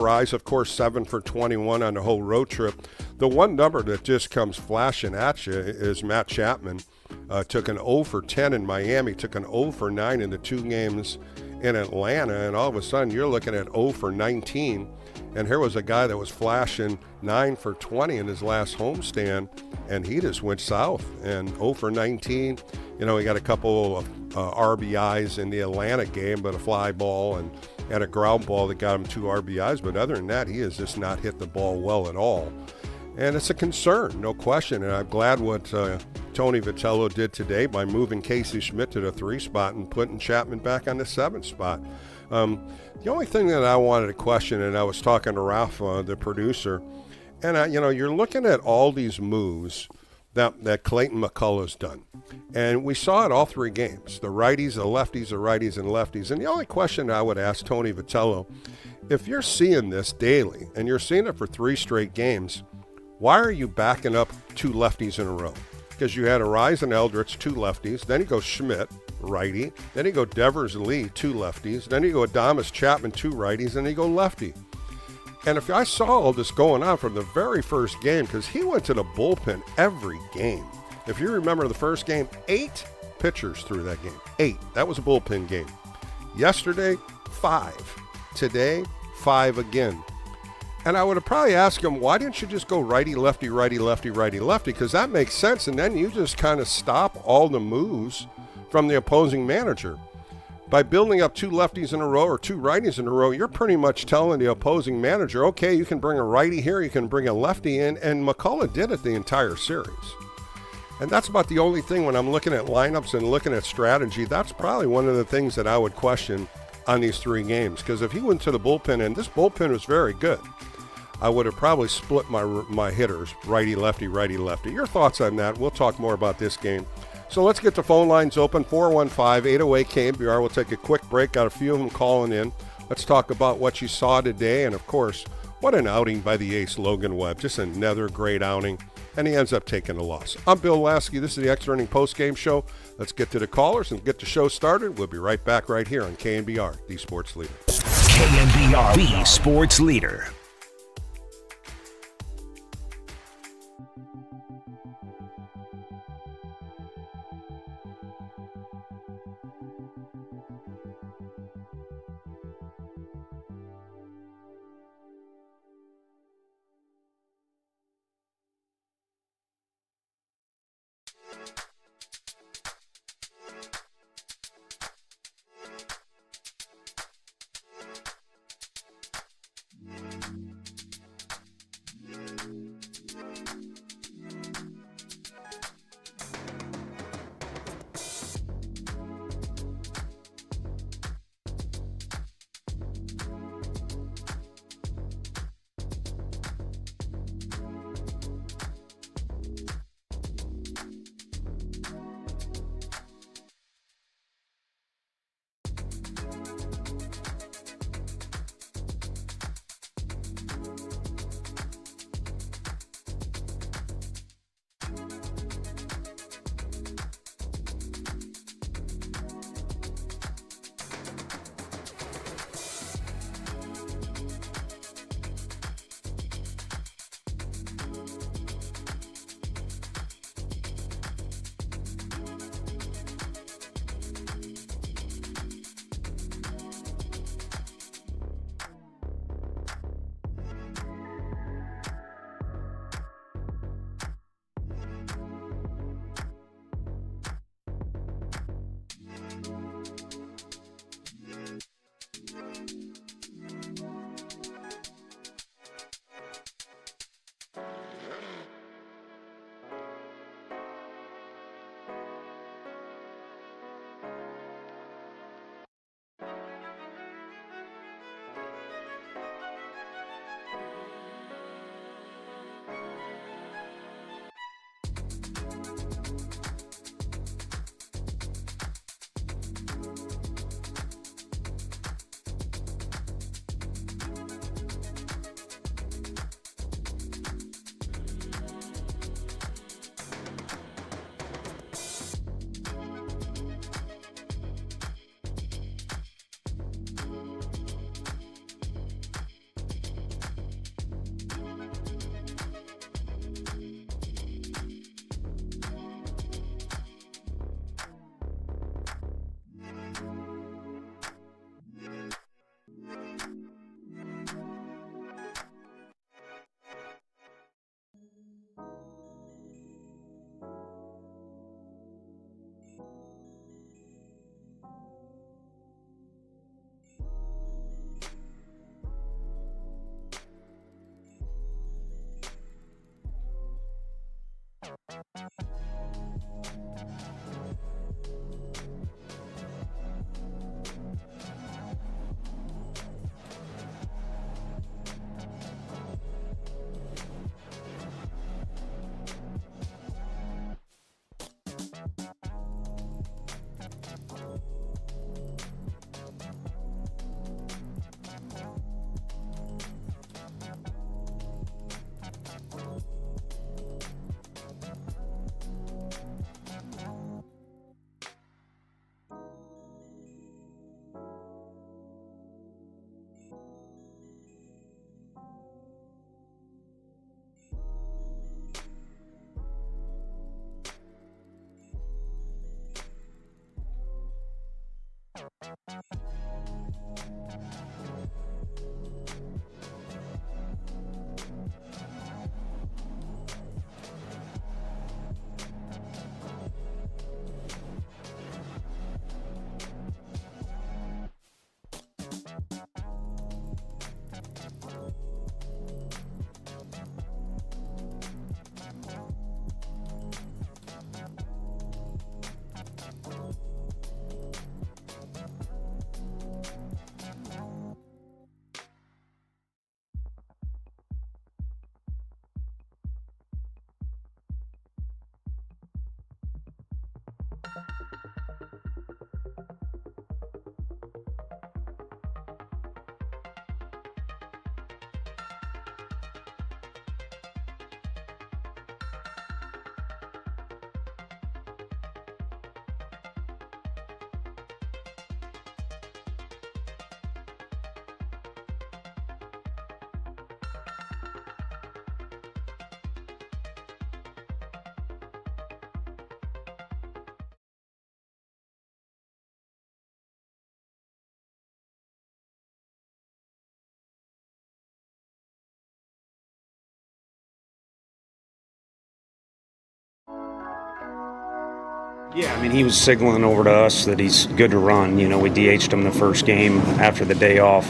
Rise, of course, 7 for 21 on the whole road trip. The one number that just comes flashing at you is Matt Chapman. Took an 0 for 10 in Miami, took an 0 for 9 in the 2 games in Atlanta, and all of a sudden you're looking at 0 for 19. And here was a guy that was flashing 9 for 20 in his last homestand, and he just went south. And 0 for 19, he got a couple of RBIs in the Atlanta game, but a fly ball and a ground ball that got him 2 RBIs. But other than that, he has just not hit the ball well at all. And it's a concern, no question. And I'm glad what Tony Vitello did today by moving Casey Schmidt to the 3 spot and putting Chapman back on the 7 spot. The only thing that I wanted to question, and I was talking to Ralph, the producer, and you're looking at all these moves that Clayton McCullough's done. And we saw it all 3 games, the righties, the lefties, the righties, and lefties. And the only question I would ask Tony Vitello, if you're seeing this daily and you're seeing it for 3 straight games, why are you backing up 2 lefties in a row? Because you had Arise and Eldritch, 2 lefties. Then you go Schmidt, righty. Then you go Devers Lee, 2 lefties. Then you go Adames Chapman, 2 righties. And then you go lefty. And if I saw all this going on from the very first game, because he went to the bullpen every game. If you remember the first game, 8 pitchers through that game. 8. That was a bullpen game. Yesterday, 5. Today, 5 again. And I would have probably asked him, why didn't you just go righty, lefty, righty, lefty, righty, lefty? Because that makes sense. And then you just kind of stop all the moves from the opposing manager. By building up 2 lefties in a row or 2 righties in a row, you're pretty much telling the opposing manager, okay, you can bring a righty here, you can bring a lefty in. And McCullough did it the entire series. And that's about the only thing when I'm looking at lineups and looking at strategy. That's probably one of the things that I would question on these 3 games. Because if he went to the bullpen, and this bullpen was very good, I would have probably split my hitters, righty, lefty, righty, lefty. Your thoughts on that? We'll talk more about this game. So let's get the phone lines open, 415-808-KNBR. We'll take a quick break. Got a few of them calling in. Let's talk about what you saw today. And, of course, what an outing by the ace, Logan Webb. Just another great outing. And he ends up taking a loss. I'm Bill Laskey. This is the Extra Inning Postgame Show. Let's get to the callers and get the show started. We'll be right back right here on KNBR, the Sports Leader. KNBR, the Sports Leader. Yeah, I mean, he was signaling over to us that he's good to run. You know, we DH'd him the first game after the day off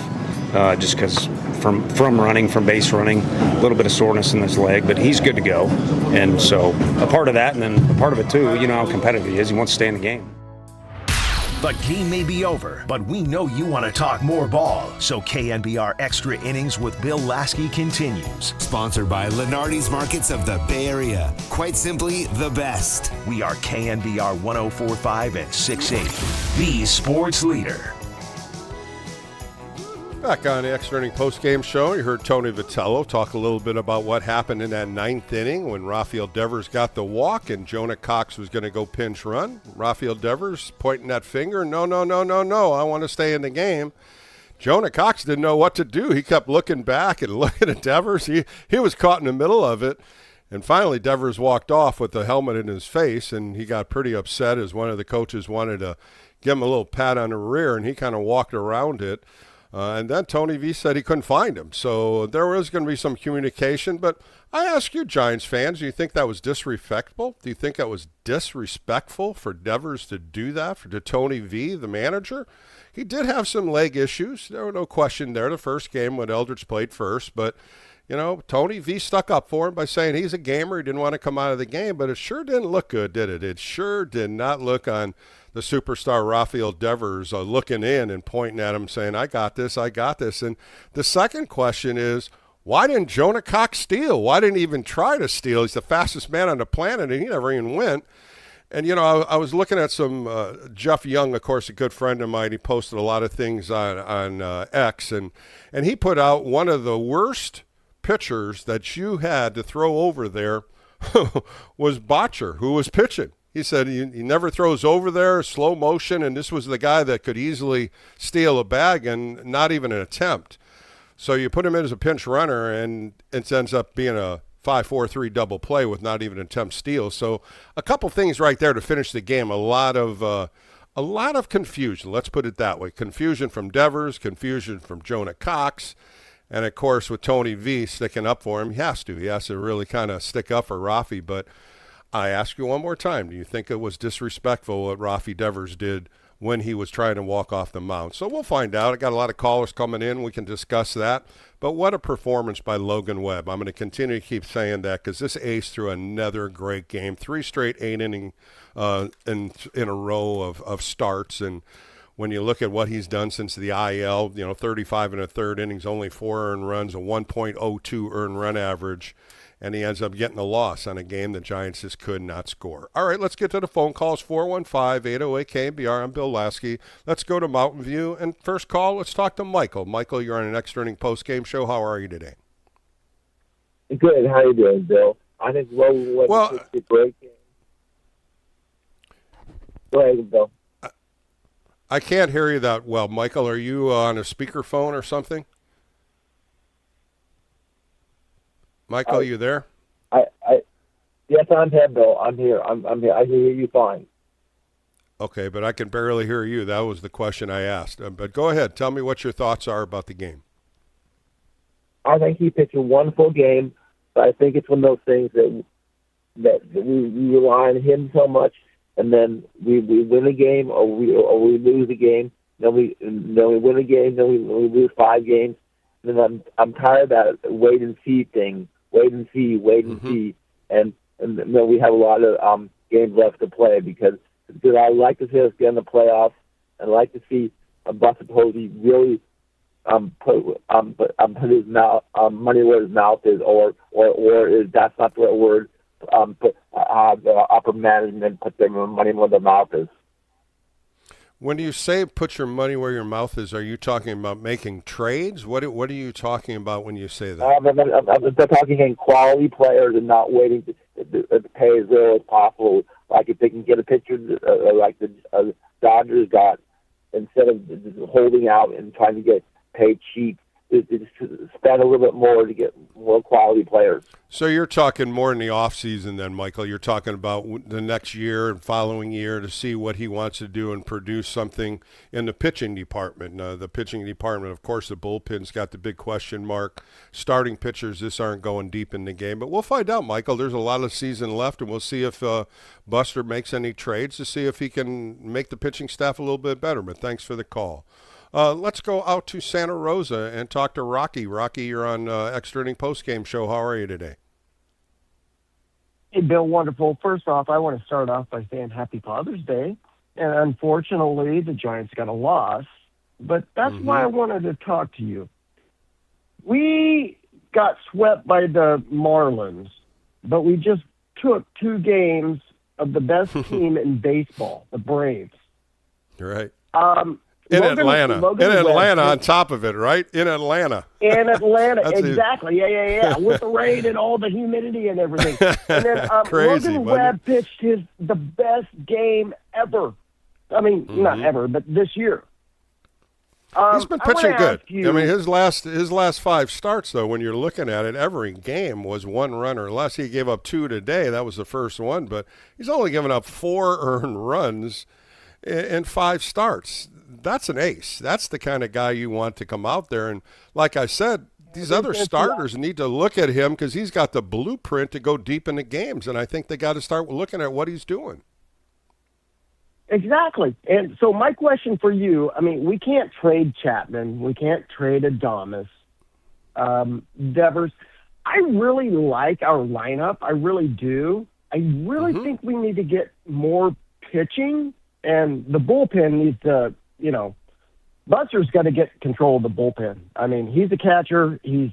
just because from running, from base running, a little bit of soreness in his leg, but he's good to go. And so a part of that, and then a part of it too, you know how competitive he is. He wants to stay in the game. The game may be over, but we know you want to talk more ball. So KNBR Extra Innings with Bill Laskey continues. Sponsored by Lenardi's Markets of the Bay Area. Quite simply, the best. We are KNBR 104.5 and 6.8, the sports leader. Back on the Extra Inning postgame show, you heard Tony Vitello talk a little bit about what happened in that ninth inning when Rafael Devers got the walk and Jonah Cox was going to go pinch run. Rafael Devers pointing that finger, no, I want to stay in the game. Jonah Cox didn't know what to do. He kept looking back and looking at Devers. He was caught in the middle of it. And finally, Devers walked off with the helmet in his face, and he got pretty upset as one of the coaches wanted to give him a little pat on the rear, and he kind of walked around it. And then Tony V said he couldn't find him. So there was going to be some communication. But I ask you, Giants fans, do you think that was disrespectful? Do you think that was disrespectful for Devers to do that, to Tony V, the manager? He did have some leg issues. There were no question there the first game when Eldridge played first. But, you know, Tony V stuck up for him by saying he's a gamer. He didn't want to come out of the game. But it sure didn't look good, did it? It sure did not look on the superstar Rafael Devers looking in and pointing at him saying, I got this. And the second question is, why didn't Jonah Cox steal? Why didn't he even try to steal? He's the fastest man on the planet, and he never even went. And, you know, I was looking at some Jeff Young, of course, a good friend of mine. He posted a lot of things on X, and he put out one of the worst pitchers that you had to throw over there was Botcher, who was pitching. He said he never throws over there, slow motion, and this was the guy that could easily steal a bag and not even an attempt. So you put him in as a pinch runner, and it ends up being a 5-4-3 double play with not even an attempt steal. So a couple things right there to finish the game. A lot of confusion. Let's put it that way. Confusion from Devers, confusion from Jonah Cox, and of course with Tony V sticking up for him. He has to really kind of stick up for Rafi, but I ask you one more time, do you think it was disrespectful what Rafi Devers did when he was trying to walk off the mound? So we'll find out. I got a lot of callers coming in. We can discuss that. But what a performance by Logan Webb. I'm going to continue to keep saying that because this ace threw another great game. 3 straight 8-inning in a row of starts. And when you look at what he's done since the IL, 35 and a third innings, only 4 earned runs, a 1.02 earned run average. And he ends up getting a loss on a game the Giants just could not score. All right, let's get to the phone calls, 415-808-KNBR. I'm Bill Laskey. Let's go to Mountain View. And first call, let's talk to Michael. Michael, you're on an Extra Inning post-game show. How are you today? Good. How you doing, Bill? I think Logan was a great game. Go ahead, Bill. I can't hear you that well. Michael, are you on a speakerphone or something? Michael, are you there? Yes, I'm here, Bill. I'm here. I'm here. I can hear you fine. Okay, but I can barely hear you. That was the question I asked. But go ahead. Tell me what your thoughts are about the game. I think he pitched a wonderful game, but I think it's one of those things that we rely on him so much, and then we win a game or we lose a game. Then we win a game. Then we lose 5 games. And then I'm tired of that wait and see thing. Wait and see, and then we have a lot of games left to play because I like to see us get in the playoffs, and I like to see Buster Posey really put his mouth money where his mouth is, or is that's not the right word, the upper management put their money where their mouth is. When you say put your money where your mouth is, are you talking about making trades? What are you talking about when you say that? They're talking in quality players and not waiting to pay as little as possible. Like if they can get a pitcher like the Dodgers got, instead of just holding out and trying to get paid cheap, just spend a little bit more to get more quality players. So you're talking more in the off season then, Michael. You're talking about the next year and following year to see what he wants to do and produce something in the pitching department. The pitching department, of course, the bullpen's got the big question mark. Starting pitchers just aren't going deep in the game. But we'll find out, Michael. There's a lot of season left, and we'll see if Buster makes any trades to see if he can make the pitching staff a little bit better. But thanks for the call. Let's go out to Santa Rosa and talk to Rocky. Rocky, you're on Extra Inning Postgame Show. How are you today? Hey, Bill, wonderful. First off, I want to start off by saying Happy Father's Day. And unfortunately, the Giants got a loss. But that's why I wanted to talk to you. We got swept by the Marlins, but we just took 2 games of the best team in baseball, the Braves. You're right. In Atlanta on top of it, right? In Atlanta. In Atlanta, exactly. Yeah. With the rain and all the humidity and everything. And then Crazy, Logan Webb pitched the best game ever. I mean, not ever, but this year. He's been pitching good. I mean, his last 5 starts, though, when you're looking at it, every game was 1 run or less. He gave up 2 today. That was the first one. But he's only given up 4 earned runs in 5 starts. That's an ace. That's the kind of guy you want to come out there. And like I said, these other starters need to look at him because he's got the blueprint to go deep in the games. And I think they got to start looking at what he's doing. Exactly. And so my question for you, I mean, we can't trade Chapman. We can't trade Adames. Devers. I really like our lineup. I really do. I really think we need to get more pitching, and the bullpen needs to, Buster's got to get control of the bullpen. I mean, he's a catcher. He's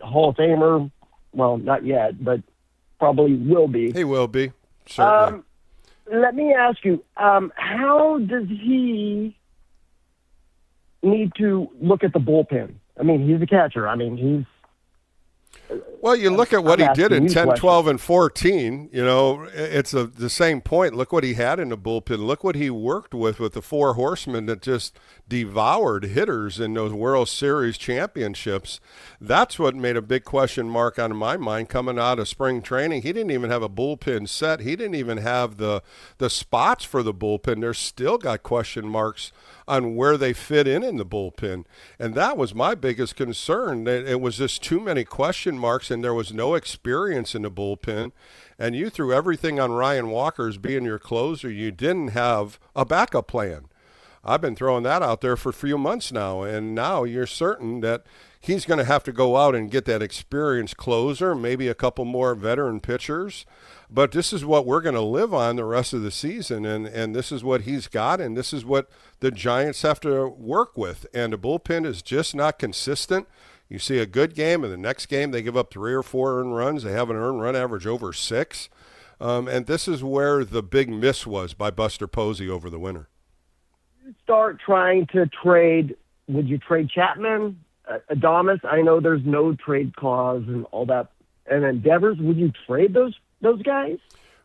a Hall of Famer. Well, not yet, but probably will be. He will be, certainly. Let me ask you, how does he need to look at the bullpen? I mean, he's a catcher. I mean, he's... Well, you look at what he did in 10, 12, and 14. It's the same point. Look what he had in the bullpen. Look what he worked with the 4 horsemen that just devoured hitters in those World Series championships. That's what made a big question mark on my mind coming out of spring training. He didn't even have a bullpen set. He didn't even have the spots for the bullpen. They're still got question marks on where they fit in the bullpen. And that was my biggest concern. It was just too many question marks, and there was no experience in the bullpen. And you threw everything on Ryan Walker as being your closer. You didn't have a backup plan. I've been throwing that out there for a few months now, and now you're certain that he's going to have to go out and get that experienced closer, maybe a couple more veteran pitchers. But this is what we're going to live on the rest of the season, and this is what he's got, and this is what the Giants have to work with. And the bullpen is just not consistent. You see a good game, and the next game they give up 3 or 4 earned runs. They have an earned run average over 6. And this is where the big miss was by Buster Posey over the winter. Start trying to trade. Would you trade Chapman, Adames? I know there's no trade clause and all that. And then Devers, would you trade those guys?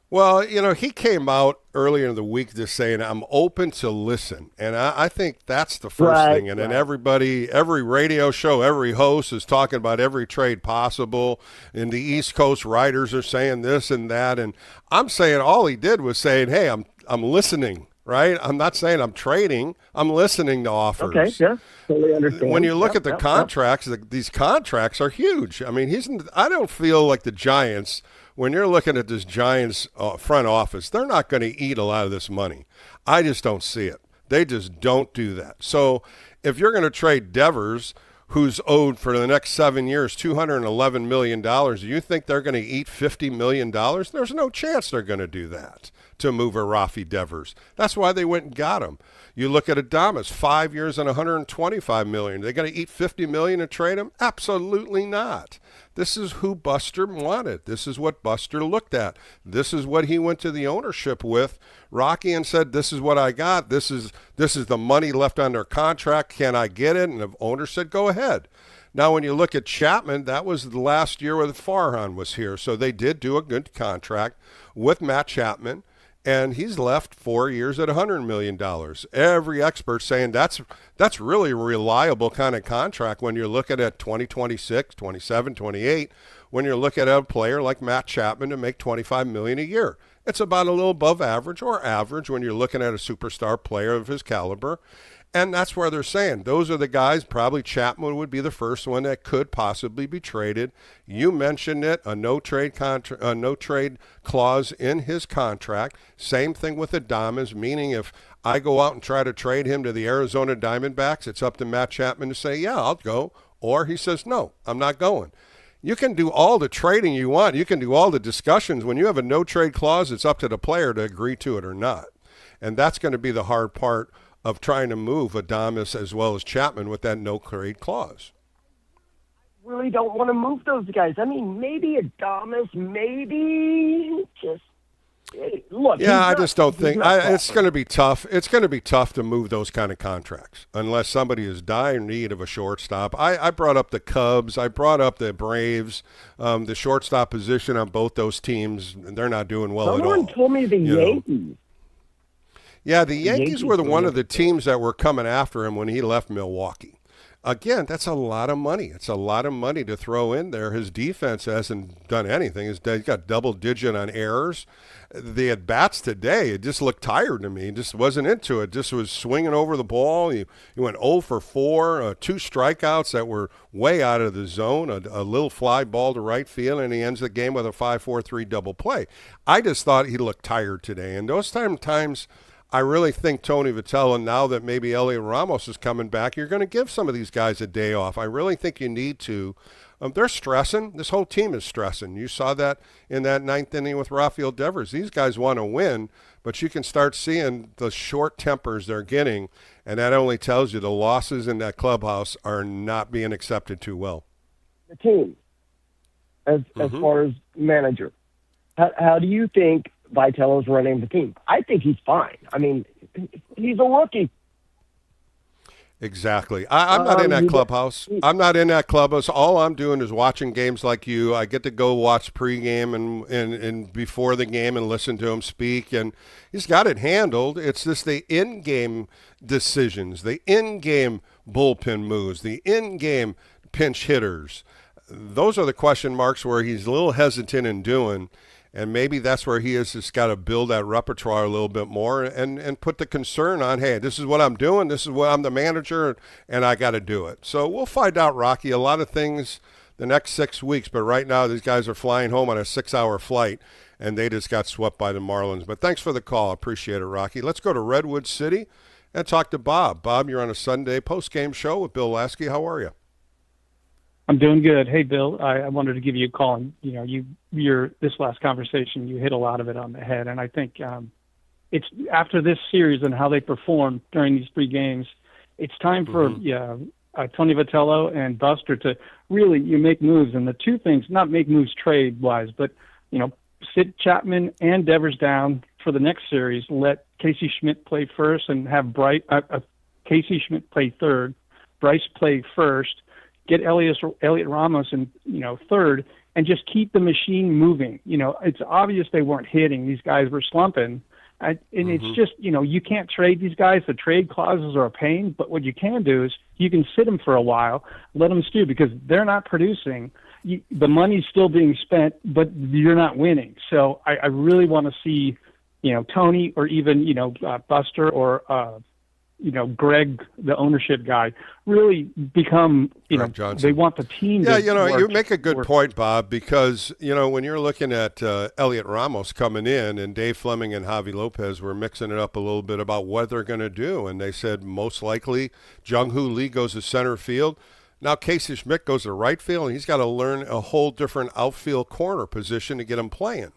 Well, he came out earlier in the week just saying, I'm open to listen. And I think that's the first thing. And then everybody, every radio show, every host is talking about every trade possible. And the East Coast writers are saying this and that. And I'm saying all he did was saying, hey, I'm listening, right? I'm not saying I'm trading. I'm listening to offers. Okay, yeah, totally understand. When you look at the contracts, these contracts are huge. I mean, I don't feel like the Giants – when you're looking at this Giants front office, they're not going to eat a lot of this money. I just don't see it. They just don't do that. So if you're going to trade Devers, who's owed for the next 7 years $211 million, do you think they're going to eat $50 million? There's no chance they're going to do that to move a Rafi Devers. That's why they went and got him. You look at Adames, 5 years and $125 million. They're going to eat $50 million and trade him? Absolutely not. This is who Buster wanted. This is what Buster looked at. This is what he went to the ownership with, Rocky, and said, this is what I got. This is the money left on their contract. Can I get it? And the owner said, go ahead. Now, when you look at Chapman, that was the last year where the Farhan was here. So they did do a good contract with Matt Chapman. And he's left 4 years at $100 million. Every expert saying that's really a reliable kind of contract when you're looking at 2026, 27, 28, when you're looking at a player like Matt Chapman to make $25 million a year. It's about a little above average or average when you're looking at a superstar player of his caliber. And that's where they're saying those are the guys. Probably Chapman would be the first one that could possibly be traded. You mentioned it, a no trade clause in his contract. Same thing with Adames, meaning if I go out and try to trade him to the Arizona Diamondbacks, it's up to Matt Chapman to say, yeah, I'll go. Or he says, no, I'm not going. You can do all the trading you want. You can do all the discussions. When you have a no trade clause, it's up to the player to agree to it or not. And that's going to be the hard part of trying to move Adames as well as Chapman with that no-trade clause. Really don't want to move those guys. I mean, maybe Adames, maybe just look. Yeah, I just don't think it's going to be tough. It's going to be tough to move those kind of contracts unless somebody is dire need of a shortstop. I brought up the Cubs. I brought up the Braves. The shortstop position on both those teams, they're not doing well at all. Someone told me the Yankees. Yeah, the Yankees were one of the teams that were coming after him when he left Milwaukee. Again, that's a lot of money. It's a lot of money to throw in there. His defense hasn't done anything. He's got double-digit on errors. The at-bats today, it just looked tired to me. He just wasn't into it. Just was swinging over the ball. He went 0 for 4, 2 strikeouts that were way out of the zone, a little fly ball to right field, and he ends the game with a 5-4-3 double play. I just thought he looked tired today. And those times I really think Tony Vitello, now that maybe Elliot Ramos is coming back, you're going to give some of these guys a day off. I really think you need to. They're stressing. This whole team is stressing. You saw that in that ninth inning with Rafael Devers. These guys want to win, but you can start seeing the short tempers they're getting, and that only tells you the losses in that clubhouse are not being accepted too well. The team, as far as manager, how do you think Vitello's running the team? I think he's fine. I mean, he's a rookie. Exactly. I'm not in that clubhouse. I'm not in that clubhouse. All I'm doing is watching games like you. I get to go watch pregame and before the game and listen to him speak, and he's got it handled. It's just the in-game decisions, the in-game bullpen moves, the in-game pinch hitters. Those are the question marks where he's a little hesitant in doing. And maybe that's where he has just got to build that repertoire a little bit more and put the concern on, hey, this is what I'm doing. This is what I'm the manager, and I got to do it. So we'll find out, Rocky, a lot of things the next 6 weeks. But right now these guys are flying home on a 6-hour flight, and they just got swept by the Marlins. But thanks for the call. I appreciate it, Rocky. Let's go to Redwood City and talk to Bob. Bob, you're on a Sunday post-game show with Bill Laskey. How are you? I'm doing good. Hey, Bill, I wanted to give you a call. And, your this last conversation, you hit a lot of it on the head. And I think it's after this series and how they performed during these 3 games, it's time for Tony Vitello and Buster to really make moves. And the two things, not make moves trade-wise, but, sit Chapman and Devers down for the next series, let Casey Schmidt play first and have Casey Schmidt play third, Bryce play first, get Elliot Ramos in, third, and just keep the machine moving. It's obvious they weren't hitting. These guys were slumping. And it's just, you can't trade these guys. The trade clauses are a pain, but what you can do is you can sit them for a while, let them stew, because they're not producing. The money's still being spent, but you're not winning. So I really want to see, Tony or even, Buster or, Greg, the ownership guy, really become, they want the team to work, you make a good point, Bob, because, when you're looking at Elliot Ramos coming in and Dave Fleming and Javi Lopez were mixing it up a little bit about what they're going to do, and they said most likely Jung-Hoo Lee goes to center field. Now Casey Schmidt goes to right field, and he's got to learn a whole different outfield corner position to get him playing.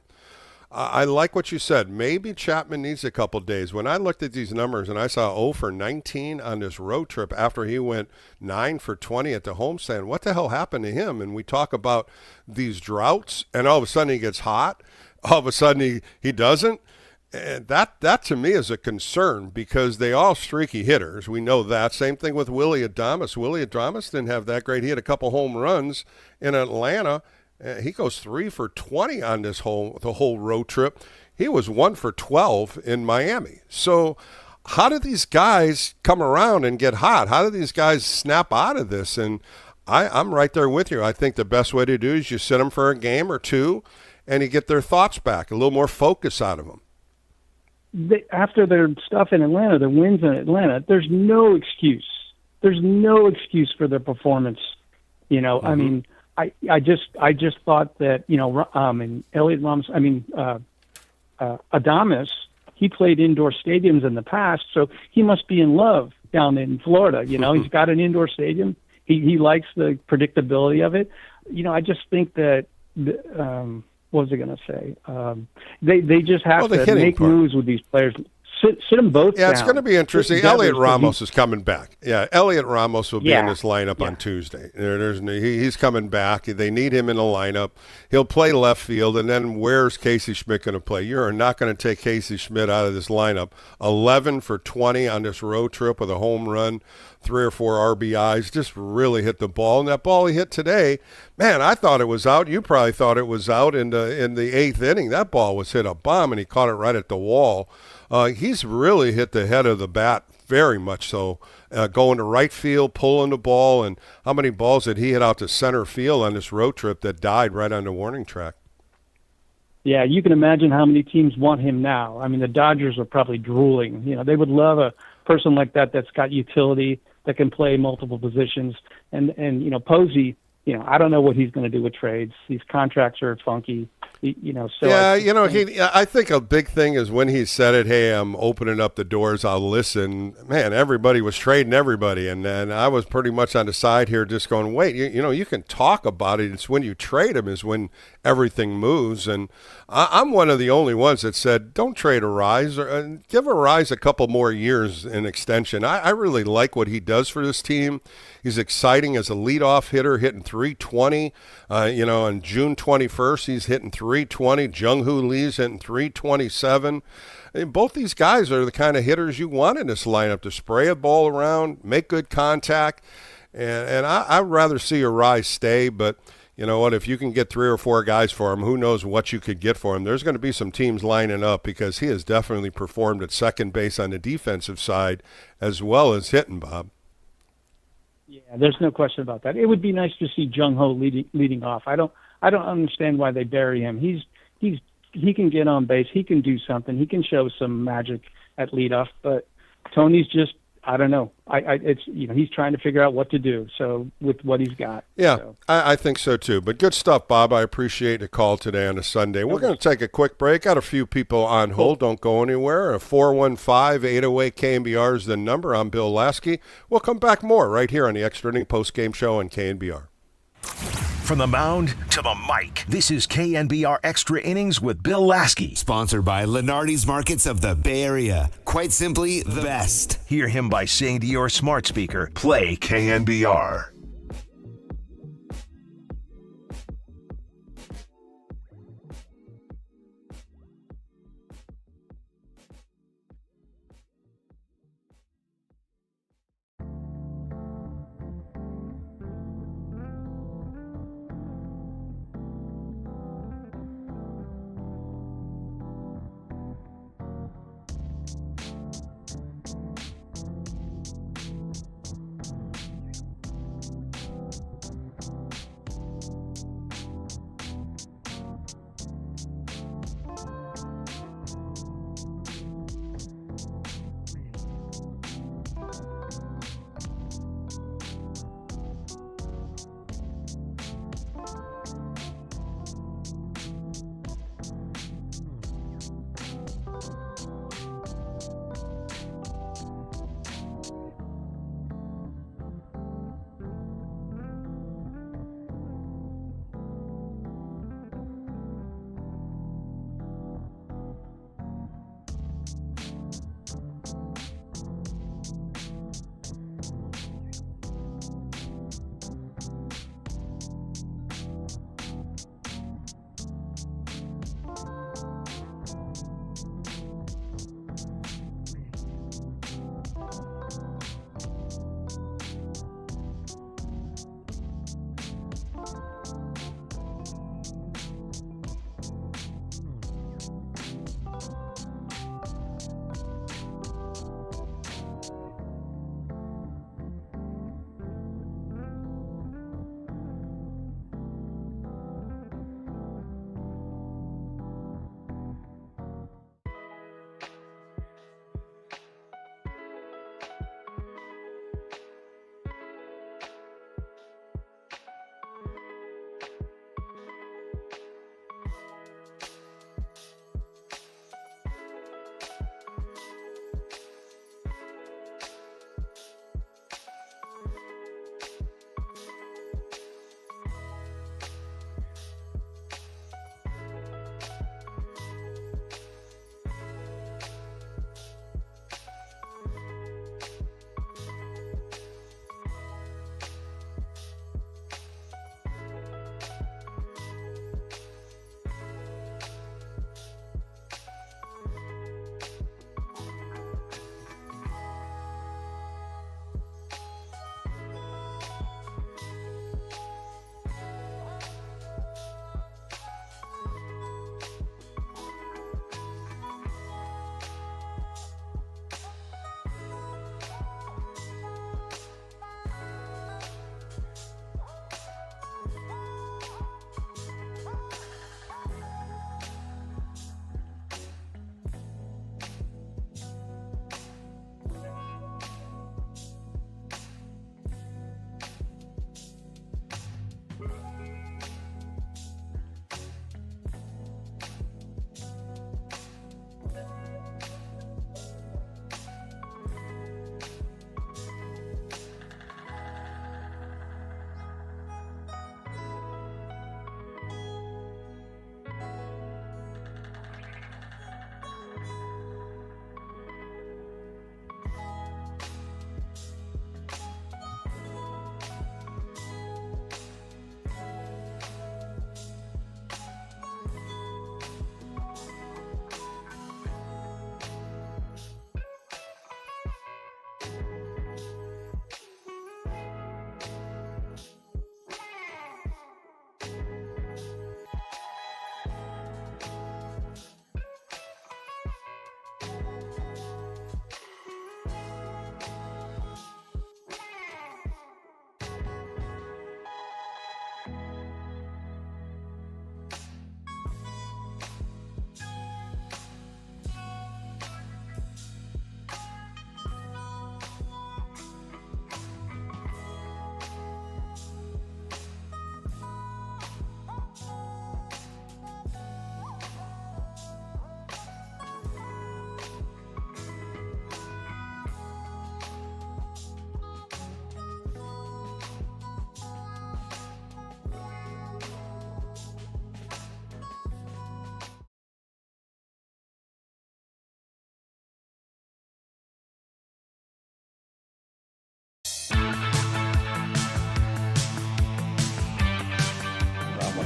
I like what you said. Maybe Chapman needs a couple days. When I looked at these numbers and I saw 0 for 19 on this road trip after he went 9 for 20 at the homestand, what the hell happened to him? And we talk about these droughts, and all of a sudden he gets hot. All of a sudden he doesn't. And that to me is a concern because they all streaky hitters. We know that. Same thing with Willie Adames. Willie Adames didn't have that great. He had a couple home runs in Atlanta. He goes 3 for 20 on the whole road trip. He was 1 for 12 in Miami. So how do these guys come around and get hot? How do these guys snap out of this? And I'm right there with you. I think the best way to do is you sit them for a game or two and you get their thoughts back, a little more focus out of them. After their stuff in Atlanta, their wins in Atlanta, there's no excuse. There's no excuse for their performance. I mean, I just thought that, and Elliot Ramos, Adames, he played indoor stadiums in the past, so he must be in love down in Florida. He's got an indoor stadium. He likes the predictability of it. I just think that, what was I going to say? They just have to make moves with these players. Sit them both down. Yeah, it's going to be interesting. Elliot Ramos is coming back. Yeah, Elliot Ramos will be in this lineup on Tuesday. He's coming back. They need him in the lineup. He'll play left field, and then where's Casey Schmidt going to play? You're not going to take Casey Schmidt out of this lineup. 11 for 20 on this road trip with a home run, 3 or 4 RBIs, just really hit the ball. And that ball he hit today, man, I thought it was out. You probably thought it was out in the 8th inning. That ball was hit a bomb, and he caught it right at the wall. He's really hit the head of the bat, very much so, going to right field, pulling the ball, and how many balls did he hit out to center field on this road trip that died right on the warning track? Yeah, you can imagine how many teams want him now. I mean, the Dodgers are probably drooling. They would love a person like that that's got utility, that can play multiple positions. And Posey, I don't know what he's going to do with trades. These contracts are funky. I think a big thing is when he said it, hey, I'm opening up the doors, I'll listen. Man, everybody was trading everybody, and I was pretty much on the side here just going, wait, you can talk about it. It's when you trade him is when everything moves, and I'm one of the only ones that said don't trade Arise, or give Arise a couple more years in extension. I really like what he does for this team. He's exciting as a leadoff hitter, hitting 320. On June 21st, he's hitting 320. Jung-Hoo Lee's hitting 327. Both these guys are the kind of hitters you want in this lineup to spray a ball around, make good contact. And I'd rather see Arise stay, but you know what? If you can get 3 or 4 guys for him, who knows what you could get for him. There's going to be some teams lining up because he has definitely performed at second base on the defensive side as well as hitting, Bob. Yeah, there's no question about that. It would be nice to see Jung-Ho leading off. I don't understand why they bury him. He can get on base. He can do something. He can show some magic at leadoff. But Tony's just, I don't know. He's trying to figure out what to do. So with what he's got. Yeah, so. I think so too. But good stuff, Bob. I appreciate the call today on a Sunday. We're going to take a quick break. Got a few people on hold. Don't go anywhere. 415-808-KNBR is the number. I'm Bill Laskey. We'll come back more right here on the Extra Inning Post Game Show on KNBR. From the mound to the mic, this is KNBR Extra Innings with Bill Laskey. Sponsored by Lenardi's Markets of the Bay Area. Quite simply, the best. Hear him by saying to your smart speaker, play KNBR.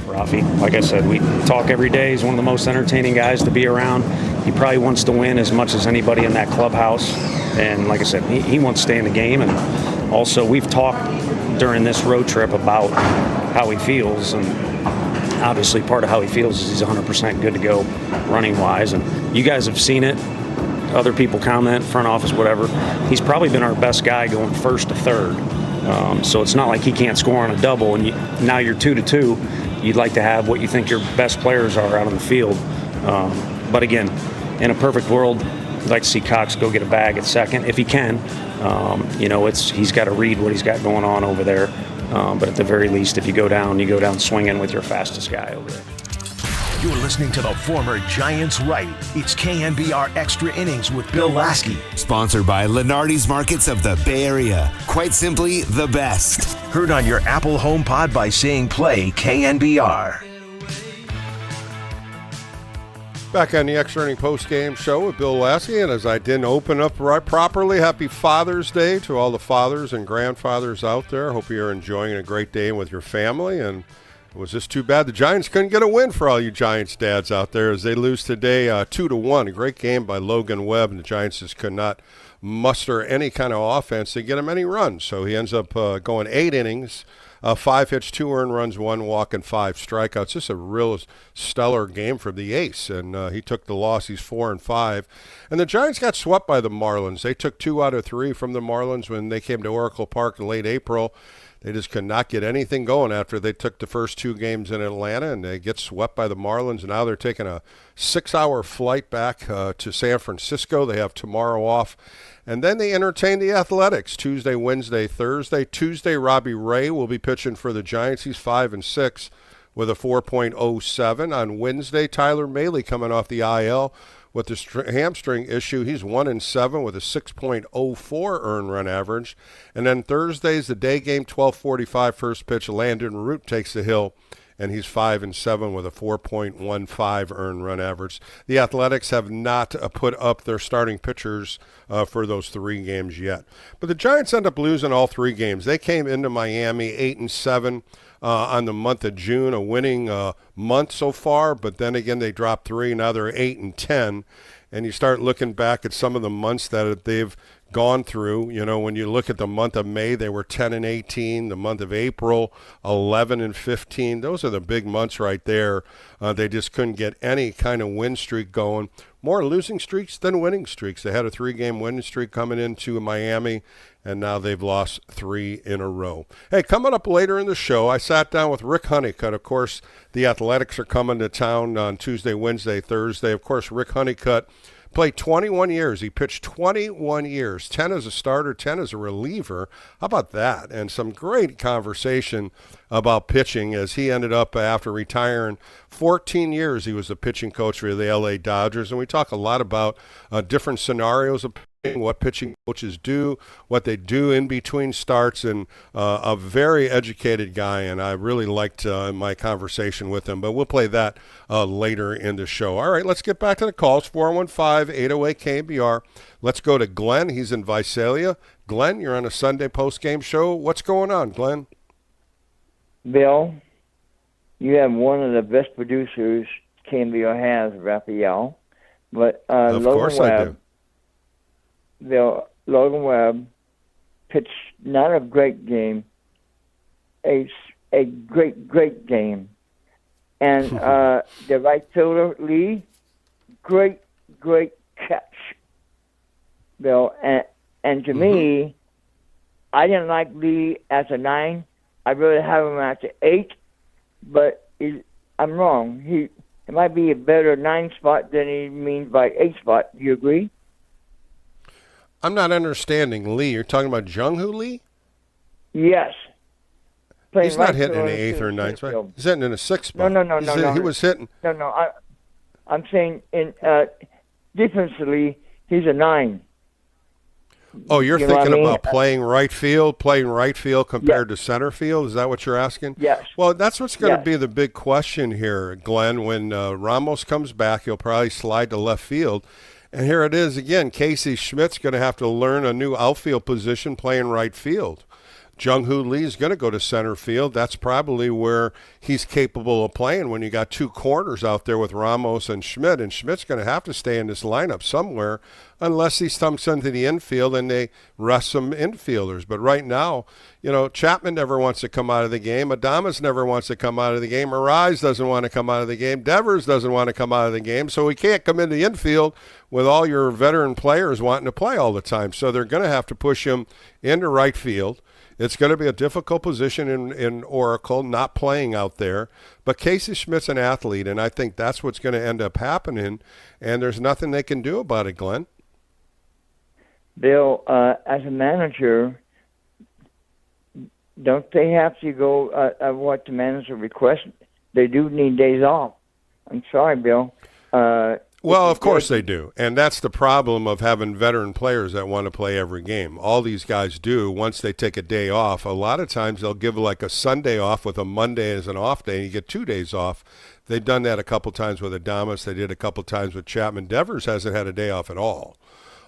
Rafi. Like I said, we talk every day. He's one of the most entertaining guys to be around. He probably wants to win as much as anybody in that clubhouse. And like I said, he wants to stay in the game. And also, we've talked during this road trip about how he feels. And obviously, part of how he feels is he's 100% good to go running-wise. And you guys have seen it. Other people comment, front office, whatever. He's probably been our best guy going first to third. So it's not like he can't score on a double. And now you're 2-2. You'd like to have what you think your best players are out on the field. But again, in a perfect world, I'd like to see Cox go get a bag at second if he can. He's got to read what he's got going on over there. But at the very least, if you go down swinging with your fastest guy over there. You're listening to the former Giants Right. It's KNBR Extra Innings with Bill Laskey. Sponsored by Lenardi's Markets of the Bay Area. Quite simply, the best. Heard on your Apple HomePod by saying play KNBR. Back on the Extra Inning post-game show with Bill Laskey, and as I didn't open up right properly, happy Father's Day to all the fathers and grandfathers out there. Hope you're enjoying a great day with your family, and it was just too bad the Giants couldn't get a win for all you Giants dads out there as they lose today 2-1. A great game by Logan Webb, and the Giants just could not muster any kind of offense to get him any runs. So he ends up going 8 innings, 5 hits, 2 earned runs, 1 walk, and 5 strikeouts. Just a real stellar game for the ace, and he took the loss. He's 4-5. And the Giants got swept by the Marlins. They took 2 out of 3 from the Marlins when they came to Oracle Park in late April. They just could not get anything going after they took the first 2 games in Atlanta, and they get swept by the Marlins. And now they're taking a 6-hour flight back to San Francisco. They have tomorrow off. And then they entertain the Athletics Tuesday, Wednesday, Thursday. Tuesday, Robbie Ray will be pitching for the Giants. He's 5-6 with a 4.07. On Wednesday, Tyler Mahle coming off the IL with the hamstring issue. He's 1-7 with a 6.04 earned run average. And then Thursday's the day game, 12:45 first pitch. Landon Root takes the hill, and he's 5-7 with a 4.15 earned run average. The Athletics have not put up their starting pitchers for those 3 games yet. But the Giants end up losing all 3 games. They came into Miami 8-7 on the month of June, a winning month so far, but then again they dropped 3. Now they're 8-10. And you start looking back at some of the months that they've gone through. You know, when you look at the month of May, they were 10-18. The month of April, 11-15. Those are the big months right there. They just couldn't get any kind of win streak going. More losing streaks than winning streaks. They had a 3-game winning streak coming into Miami, and now they've lost 3 in a row. Hey, coming up later in the show, I sat down with Rick Honeycutt. Of course, the Athletics are coming to town on Tuesday, Wednesday, Thursday. Of course, Rick Honeycutt played 21 years. He pitched 21 years, 10 as a starter, 10 as a reliever. How about that? And some great conversation about pitching as he ended up after retiring 14 years. He was the pitching coach for the LA Dodgers. And we talk a lot about different scenarios of pitching, what pitching coaches do, what they do in between starts, and a very educated guy. And I really liked my conversation with him. But we'll play that later in the show. All right, let's get back to the calls. 415-808-KBR. Let's go to Glenn. He's in Visalia. Glenn, you're on a Sunday post-game show. What's going on, Glenn? Bill, you have one of the best producers KNBR has, Raphael. But of course I do. Logan Webb pitched not a great game, a great game. And the right fielder, Lee, great catch, Bill. And to me, I didn't like Lee as a 9. I'd rather have him as an 8, but I'm wrong. It might be a better 9 spot than he means by 8 spot. Do you agree? I'm not understanding Lee. You're talking about Jung-Hoo Lee? Yes. He's not hitting in the 8th or 9th spot. He's hitting in a 6th spot. No. He was hitting. No. I'm saying in defensively, he's a 9. Oh, you're thinking about playing right field compared to center field? Is that what you're asking? Yes. Well, that's what's going to be the big question here, Glenn. When Ramos comes back, he'll probably slide to left field. And here it is again. Casey Schmidt's going to have to learn a new outfield position playing right field. Jung-Hoo Lee's going to go to center field. That's probably where he's capable of playing when you got two corners out there with Ramos and Schmidt. And Schmidt's going to have to stay in this lineup somewhere unless he stumps into the infield and they rest some infielders. But right now, Chapman never wants to come out of the game. Adames never wants to come out of the game. Arise doesn't want to come out of the game. Devers doesn't want to come out of the game. So he can't come into the infield with all your veteran players wanting to play all the time. So they're going to have to push him into right field. It's going to be a difficult position in Oracle, not playing out there. But Casey Schmidt's an athlete, and I think that's what's going to end up happening, and there's nothing they can do about it, Glenn. Bill, as a manager, don't they have to go what the manager requests? They do need days off. I'm sorry, Bill. Well, of course they do. And that's the problem of having veteran players that want to play every game. All these guys do, once they take a day off, a lot of times they'll give like a Sunday off with a Monday as an off day, and you get 2 days off. They've done that a couple times with Adames. They did a couple times with Chapman. Devers hasn't had a day off at all.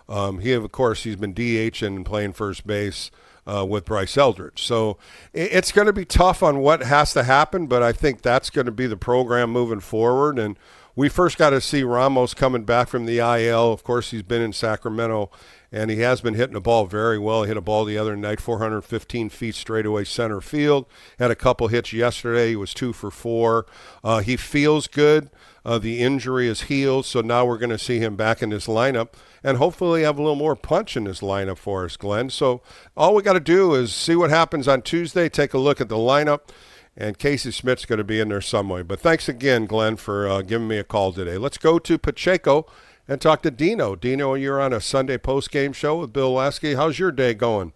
He's been DH and playing first base with Bryce Eldridge. So it's going to be tough on what has to happen, but I think that's going to be the program moving forward. And we first got to see Ramos coming back from the IL. Of course, he's been in Sacramento, and he has been hitting the ball very well. He hit a ball the other night, 415 feet straightaway center field. Had a couple hits yesterday. He was 2 for 4. He feels good. The injury is healed, so now we're going to see him back in this lineup and hopefully have a little more punch in this lineup for us, Glenn. So all we got to do is see what happens on Tuesday, take a look at the lineup, and Casey Schmidt's going to be in there some way. But thanks again, Glenn, for giving me a call today. Let's go to Pacheco and talk to Dino. Dino, you're on a Sunday post-game show with Bill Laskey. How's your day going?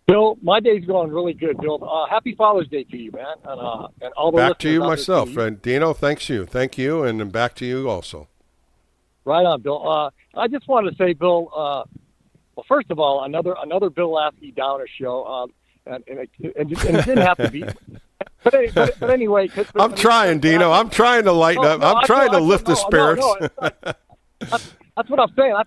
Bill, my day's going really good, Bill. Happy Father's Day to you, man. And all the back to you myself. To you. And Dino, thank you, and then back to you also. Right on, Bill. I just wanted to say, Bill, well, first of all, another Bill Laskey Downer show. And it didn't have to be. But anyway. I'm trying, Dino. I'm trying to lighten up. I'm trying to lift the spirits. That's what I'm saying. I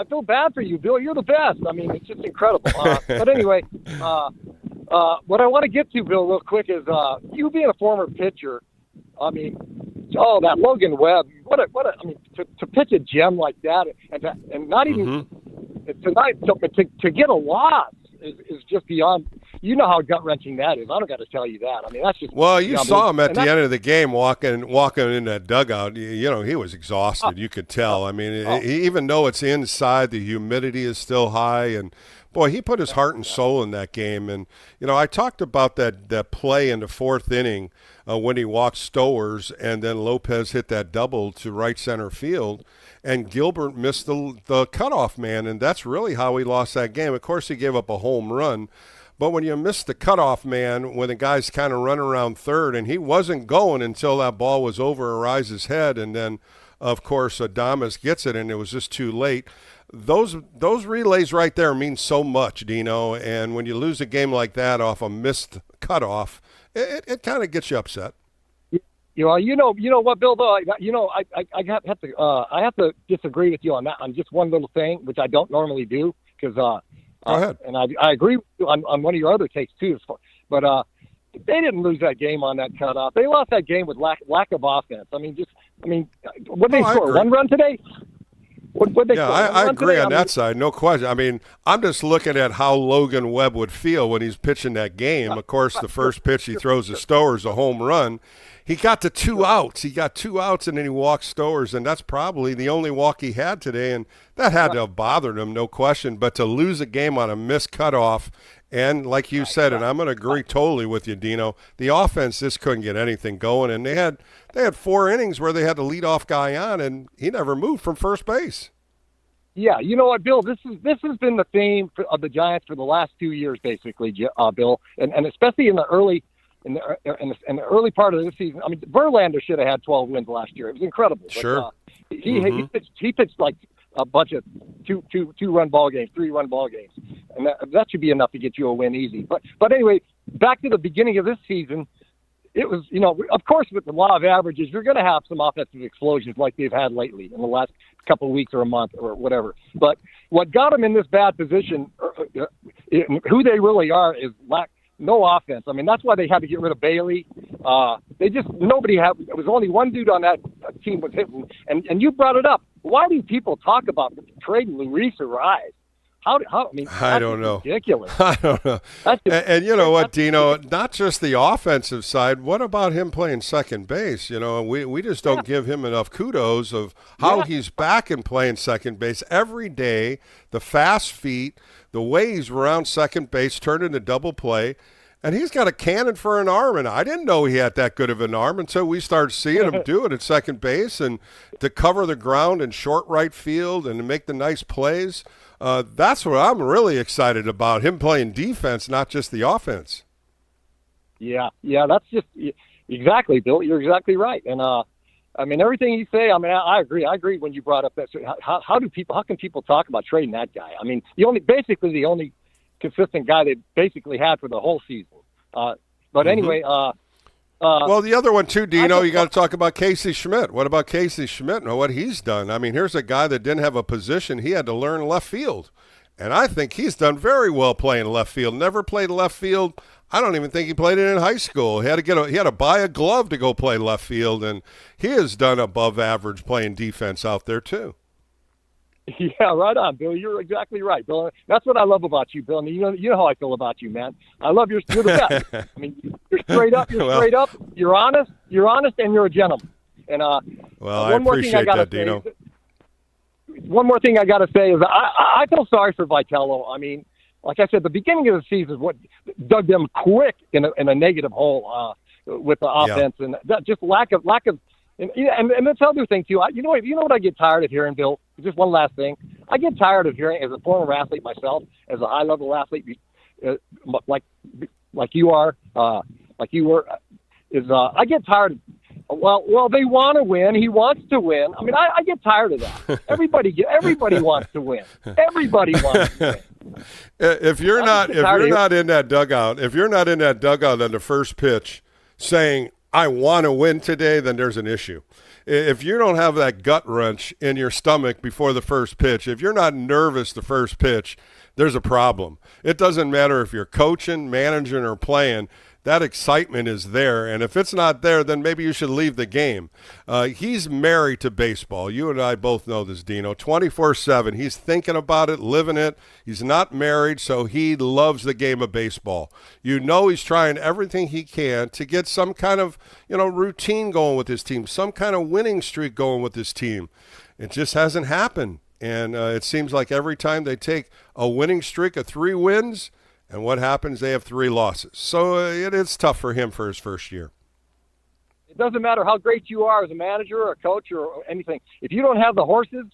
feel bad for you, Bill. You're the best. I mean, it's just incredible. But anyway, what I want to get to, Bill, real quick is you being a former pitcher. I mean, that Logan Webb. I mean, to pitch a gem like that and not even tonight to get a loss is just beyond. You know how gut-wrenching that is. I don't got to tell you that. I mean, that's just... Well, you saw him at the end of the game walking in that dugout. He was exhausted. You could tell. I mean, even though it's inside, the humidity is still high. And, boy, he put his heart and soul in that game. And, I talked about that play in the fourth inning when he walked Stowers and then Lopez hit that double to right center field. And Gilbert missed the cutoff man, and that's really how he lost that game. Of course, he gave up a home run. But when you miss the cutoff man, when the guy's kind of running around third, and he wasn't going until that ball was over Arise's head, and then, of course, Adames gets it, and it was just too late. Those relays right there mean so much, Dino, and when you lose a game like that off a missed cutoff, it kind of gets you upset. You know what, Bill? Though I have to disagree with you on that on just one little thing, which I don't normally do, because Go ahead. And I agree with you on one of your other takes too. But they didn't lose that game on that cutoff. They lost that game with lack of offense. What did they score? 1 run today? I agree on that side, no question. I mean, I'm just looking at how Logan Webb would feel when he's pitching that game. Of course, the first pitch he throws to Stowers, a home run. He got to 2 outs. He got 2 outs, and then he walked Stowers, and that's probably the only walk he had today, and that had to have bothered him, no question. But to lose a game on a missed cutoff, and like you said, and I'm going to agree totally with you, Dino, the offense just couldn't get anything going, and they had 4 innings where they had the leadoff guy on, and he never moved from first base. Yeah, you know what, Bill? This has been the theme of the Giants for the last 2 years, basically, Bill, and especially in the early part of this season. I mean, Verlander should have had 12 wins last year. It was incredible. Sure. But, he pitched like a bunch of 2-run ball games, 3-run ball games, and that should be enough to get you a win easy. But anyway, back to the beginning of this season. It was, of course, with the law of averages, you're going to have some offensive explosions like they've had lately in the last couple of weeks or a month or whatever. But what got them in this bad position who they really are is no offense. I mean, that's why they had to get rid of Bailey. It was only one dude on that team was hitting. And you brought it up. Why do people talk about trading Luis or Rise? I mean, I don't know. Ridiculous. I don't know. And you know what, Dino? Not just the offensive side. What about him playing second base? You know, we just don't give him enough kudos of how he's back and playing second base every day. The fast feet, the way he's around second base, turned into double play. And he's got a cannon for an arm, and I didn't know he had that good of an arm until we started seeing him do it at second base and to cover the ground in short right field and to make the nice plays. That's what I'm really excited about, him playing defense, not just the offense. Yeah, that's just exactly, Bill. You're exactly right. And, I mean, everything you say, I mean, I agree. I agree when you brought up that. How can people talk about trading that guy? I mean, the only consistent guy they basically had for the whole season. But anyway, well, the other one too, Dino, you got to talk about Casey Schmidt. What about Casey Schmidt and what he's done? I mean, here's a guy that didn't have a position. He had to learn left field. And I think he's done very well playing left field. Never played left field. I don't even think he played it in high school. He had to buy a glove to go play left field, and he has done above average playing defense out there too. Yeah, right on, Bill. You're exactly right, Bill. That's what I love about you, Bill. And you know how I feel about you, man. I love you're the best. I mean, you're straight up. Straight up. You're honest, and you're a gentleman. And well, I appreciate that, Dino. One more thing I got to say is I feel sorry for Vitello. I mean, like I said, the beginning of the season is what dug them quick in a negative hole with the offense, and that just lack of. And this other thing too. You know what I get tired of hearing, Bill. Just one last thing. I get tired of hearing, as a former athlete myself, as a high level athlete, like you are, like you were, I get tired. Well, they want to win. He wants to win. I mean, I get tired of that. Everybody wants to win. Everybody wants to win. If you're not in that dugout on the first pitch, saying I want to win today, then there's an issue. If you don't have that gut wrench in your stomach before the first pitch, if you're not nervous the first pitch, there's a problem. It doesn't matter if you're coaching, managing, or playing. That excitement is there, and if it's not there, then maybe you should leave the game. He's married to baseball. You and I both know this, Dino. 24/7. He's thinking about it, living it. He's not married, so he loves the game of baseball. You know he's trying everything he can to get some kind of routine going with his team, some kind of winning streak going with his team. It just hasn't happened, and it seems like every time they take a winning streak of 3 wins, and what happens? They have 3 losses. So it's tough for him for his first year. It doesn't matter how great you are as a manager or a coach or anything. If you don't have the horses,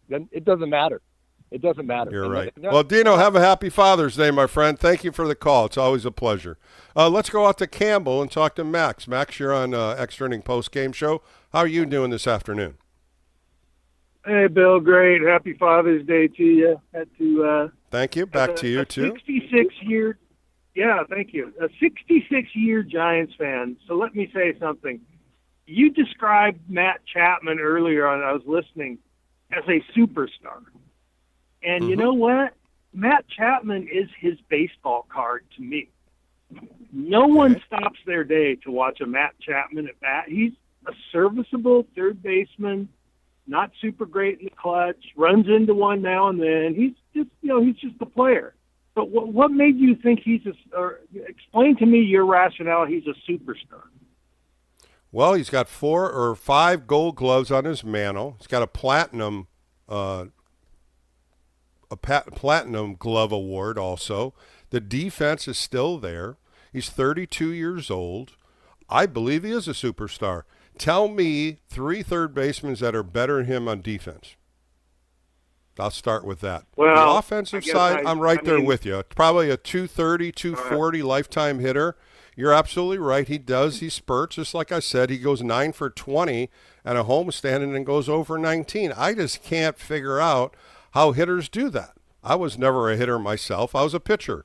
then it doesn't matter. It doesn't matter. You're right. Well, Dino, have a happy Father's Day, my friend. Thank you for the call. It's always a pleasure. Let's go out to Campbell and talk to Max. Max, you're on Extra Inning Post Game Show. How are you doing this afternoon? Hey, Bill, great. Happy Father's Day to you. Thank you. Back to you, too. 66-year, thank you. A 66-year Giants fan. So let me say something. You described Matt Chapman earlier on, I was listening, as a superstar. And you know what? Matt Chapman is his baseball card to me. No one stops their day to watch a Matt Chapman at bat. He's a serviceable third baseman. Not super great in the clutch, runs into one now and then. He's just a player. But what made you think explain to me your rationale he's a superstar? Well, he's got 4 or 5 gold gloves on his mantle. He's got a platinum glove award also. The defense is still there. He's 32 years old. I believe he is a superstar. Tell me 3 third basemen that are better than him on defense. I'll start with that. Well, the offensive side, I'm right there with you. Probably a 230, 240 lifetime hitter. You're absolutely right. He does. He spurts. Just like I said, he goes 9 for 20 at a homestand and then goes over 19. I just can't figure out how hitters do that. I was never a hitter myself. I was a pitcher.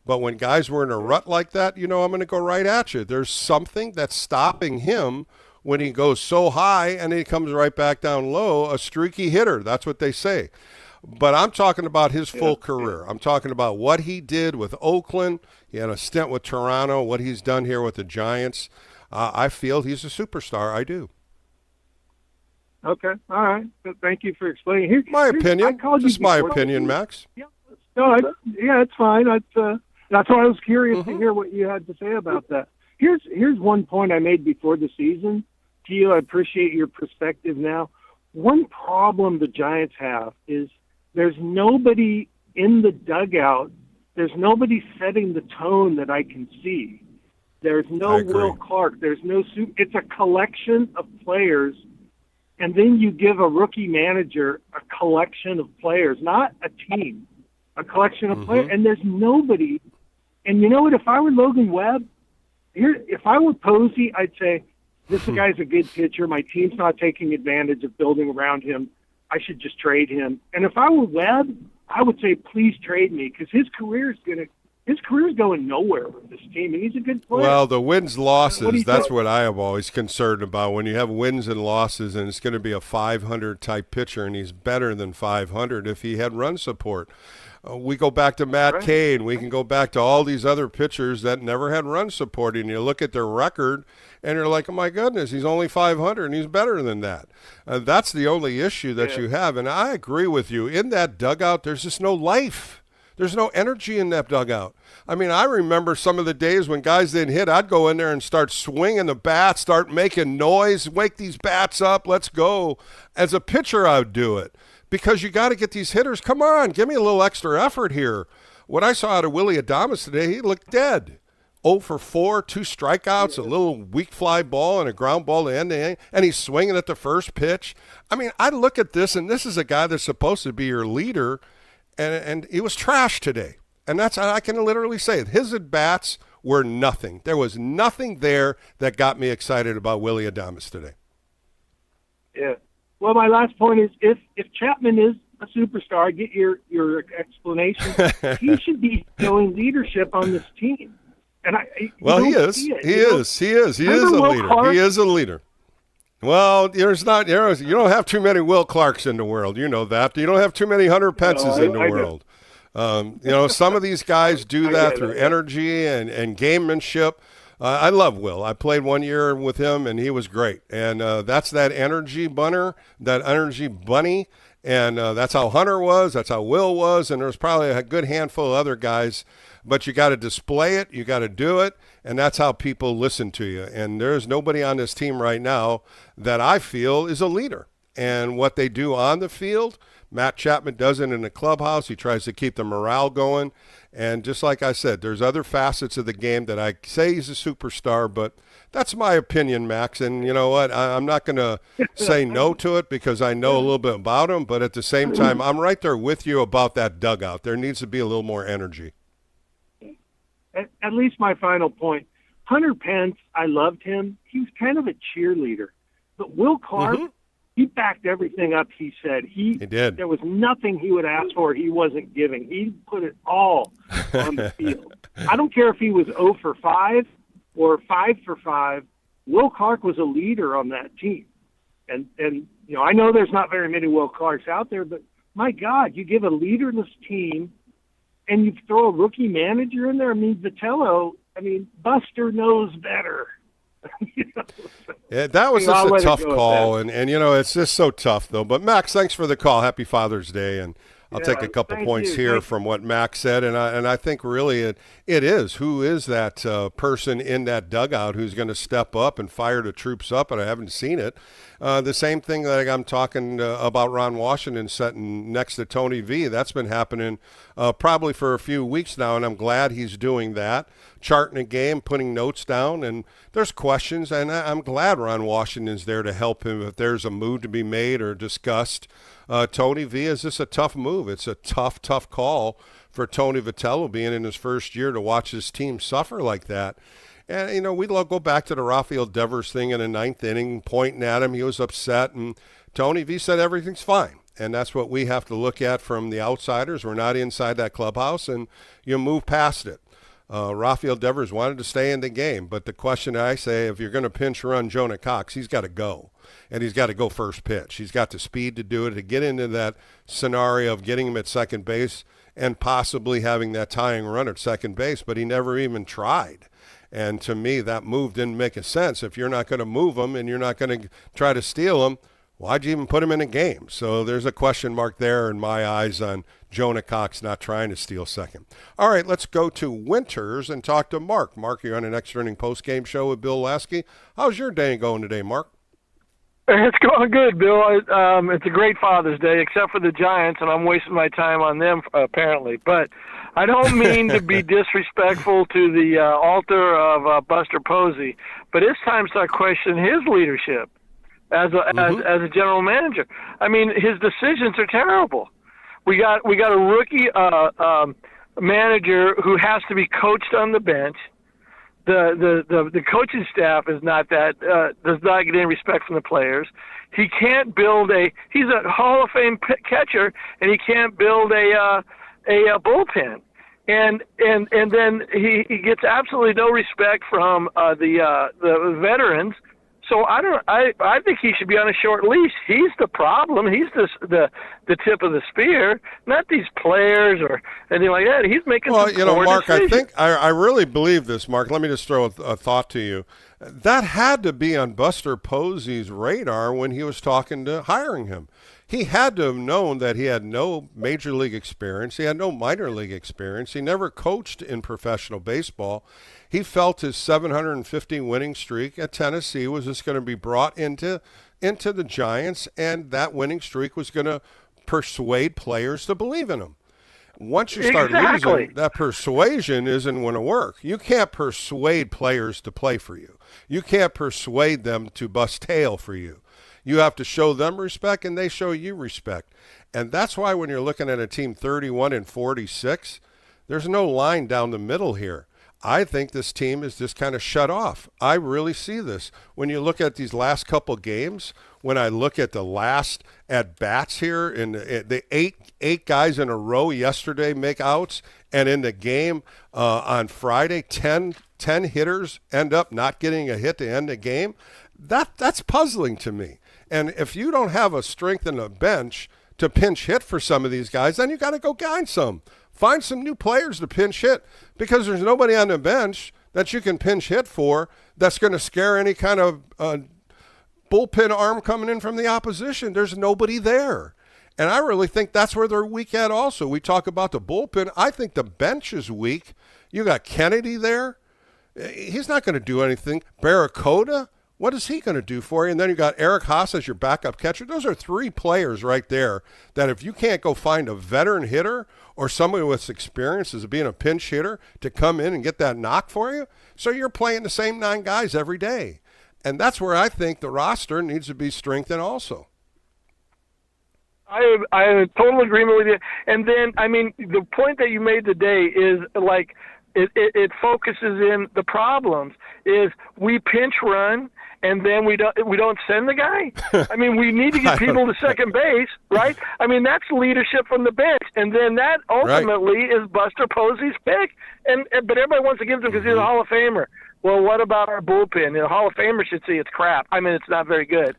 But when guys were in a rut like that, I'm going to go right at you. There's something that's stopping him when he goes so high and he comes right back down low, a streaky hitter. That's what they say. But I'm talking about his full career. I'm talking about what he did with Oakland. He had a stint with Toronto, what he's done here with the Giants. I feel he's a superstar. I do. Okay, all right. Thank you for explaining. My opinion. I called Just you my before. opinion, Max. Yeah, no, it's fine. That's why I was curious to hear what you had to say about that. Here's one point I made before the season. Gio, I appreciate your perspective now. One problem the Giants have is there's nobody in the dugout. There's nobody setting the tone that I can see. There's no Will Clark. There's no – it's a collection of players, and then you give a rookie manager a collection of players, not a team, a collection of players, and there's nobody. And you know what? If I were Logan Webb, if I were Posey, I'd say, this guy's a good pitcher. My team's not taking advantage of building around him. I should just trade him. And if I were Webb, I would say, please trade me, because his career's going nowhere with this team, and he's a good player. Well, the wins, losses, that's think? what I am always concerned about. When you have wins and losses and it's going to be a 500 type pitcher, and he's better than 500 if he had run support. We go back to Matt Cain. We can go back to all these other pitchers that never had run support, and you look at their record, and you're like, oh, my goodness, he's only 500, and he's better than that. That's the only issue that you have, and I agree with you. In that dugout, there's just no life. There's no energy in that dugout. I mean, I remember some of the days when guys didn't hit, I'd go in there and start swinging the bat, start making noise, wake these bats up, let's go. As a pitcher, I would do it. Because you got to get these hitters. Come on, give me a little extra effort here. What I saw out of Willie Adames today, he looked dead. 0 for 4, 2 strikeouts, a little weak fly ball and a ground ball to end, and he's swinging at the first pitch. I mean, I look at this, and this is a guy that's supposed to be your leader, and he was trash today. And that's, I can literally say it. His at-bats were nothing. There was nothing there that got me excited about Willie Adames today. Yeah. Well, my last point is if Chapman is a superstar, I get your explanation. He should be showing leadership on this team. And he is. He is a leader. Clark? He is a leader. Well, you don't have too many Will Clarks in the world. You know that. You don't have too many Hunter Pences in the world. Some of these guys do that through energy and gamemanship. I love Will. I played 1 year with him, and he was great. And that's that energy bunny. And that's how Hunter was. That's how Will was. And there's probably a good handful of other guys. But you got to display it. You got to do it. And that's how people listen to you. And there's nobody on this team right now that I feel is a leader. And what they do on the field, Matt Chapman does it in the clubhouse. He tries to keep the morale going. And just like I said, there's other facets of the game that I say he's a superstar, but that's my opinion, Max. And you know what? I'm not going to say no to it because I know a little bit about him. But at the same time, I'm right there with you about that dugout. There needs to be a little more energy. At least my final point. Hunter Pence, I loved him. He was kind of a cheerleader. But Will Clark, he backed everything up he said. He did. There was nothing he would ask for he wasn't giving. He put it all on the field. I don't care if he was 0 for 5 or 5 for 5. Will Clark was a leader on that team. And I know there's not very many Will Clarks out there, but my God, you give a leaderless team and you throw a rookie manager in there. I mean, Vitello, Buster knows better. Yeah, that was just a tough call, and it's just so tough, though. But, Max, thanks for the call. Happy Father's Day, and I'll take a couple points here from what Max said, and I think really it is. Who is that person in that dugout who's going to step up and fire the troops up, and I haven't seen it. The same thing that I'm talking about Ron Washington sitting next to Tony V. That's been happening probably for a few weeks now, and I'm glad he's doing that, charting a game, putting notes down, and there's questions, and I'm glad Ron Washington's there to help him if there's a move to be made or discussed. Tony V, is this a tough move? It's a tough call for Tony Vitello being in his first year to watch his team suffer like that. And, we'd go back to the Rafael Devers thing in the ninth inning, pointing at him. He was upset, and Tony V said everything's fine. And that's what we have to look at from the outsiders. We're not inside that clubhouse, and you move past it. Rafael Devers wanted to stay in the game, but the question I say, if you're going to pinch run Jonah Cox, he's got to go, and he's got to go first pitch. He's got the speed to do it, to get into that scenario of getting him at second base and possibly having that tying run at second base, but he never even tried. And to me, that move didn't make a sense. If you're not going to move him and you're not going to try to steal him, why'd you even put him in a game? So there's a question mark there in my eyes on Jonah Cox not trying to steal second. All right, let's go to Winters and talk to Mark. Mark, you're on an Extra Inning post-game show with Bill Laskey. How's your day going today, Mark? It's going good, Bill. It's a great Father's Day, except for the Giants, and I'm wasting my time on them, apparently. But I don't mean to be disrespectful to the altar of Buster Posey, but it's time to start questioning his leadership as a general manager. I mean, his decisions are terrible. We got a rookie manager who has to be coached on the bench. The coaching staff is not that does not get any respect from the players. He can't build he's a Hall of Fame catcher, and he can't build a bullpen. And then he gets absolutely no respect from the veterans. So I think he should be on a short leash. He's the problem. He's the tip of the spear, not these players or anything like that. He's making some poor Mark, decisions. I think I really believe this, Mark. Let me just throw a thought to you. That had to be on Buster Posey's radar when he was talking to hiring him. He had to have known that he had no major league experience. He had no minor league experience. He never coached in professional baseball. He felt his 750 winning streak at Tennessee was just going to be brought into the Giants, and that winning streak was going to persuade players to believe in him. Once you start losing, that persuasion isn't going to work. You can't persuade players to play for you. You can't persuade them to bust tail for you. You have to show them respect, and they show you respect. And that's why when you're looking at a team 31-46, there's no line down the middle here. I think this team is just kind of shut off. I really see this. When you look at these last couple games, when I look at the last at-bats here, and the eight guys in a row yesterday make outs, and in the game on Friday, 10 hitters end up not getting a hit to end the game, that's puzzling to me. And if you don't have a strength in the bench to pinch hit for some of these guys, then you got to go find some. Find some new players to pinch hit, because there's nobody on the bench that you can pinch hit for that's going to scare any kind of bullpen arm coming in from the opposition. There's nobody there. And I really think that's where they're weak at also. We talk about the bullpen. I think the bench is weak. You got Kennedy there. He's not going to do anything. Barracuda, what is he going to do for you? And then you got Eric Haas as your backup catcher. Those are three players right there that if you can't go find a veteran hitter or somebody with experience as being a pinch hitter to come in and get that knock for you, so you're playing the same 9 guys every day. And that's where I think the roster needs to be strengthened also. I am in total agreement with you. And then, I mean, the point that you made today is like it focuses in the problems. Is we pinch run, and then we don't send the guy. I mean, we need to get people to second base, right? I mean, that's leadership from the bench, and then that ultimately is Buster Posey's pick. But everybody wants to give him because he's a Hall of Famer. Well, what about our bullpen? The Hall of Famer should see it's crap. I mean, it's not very good.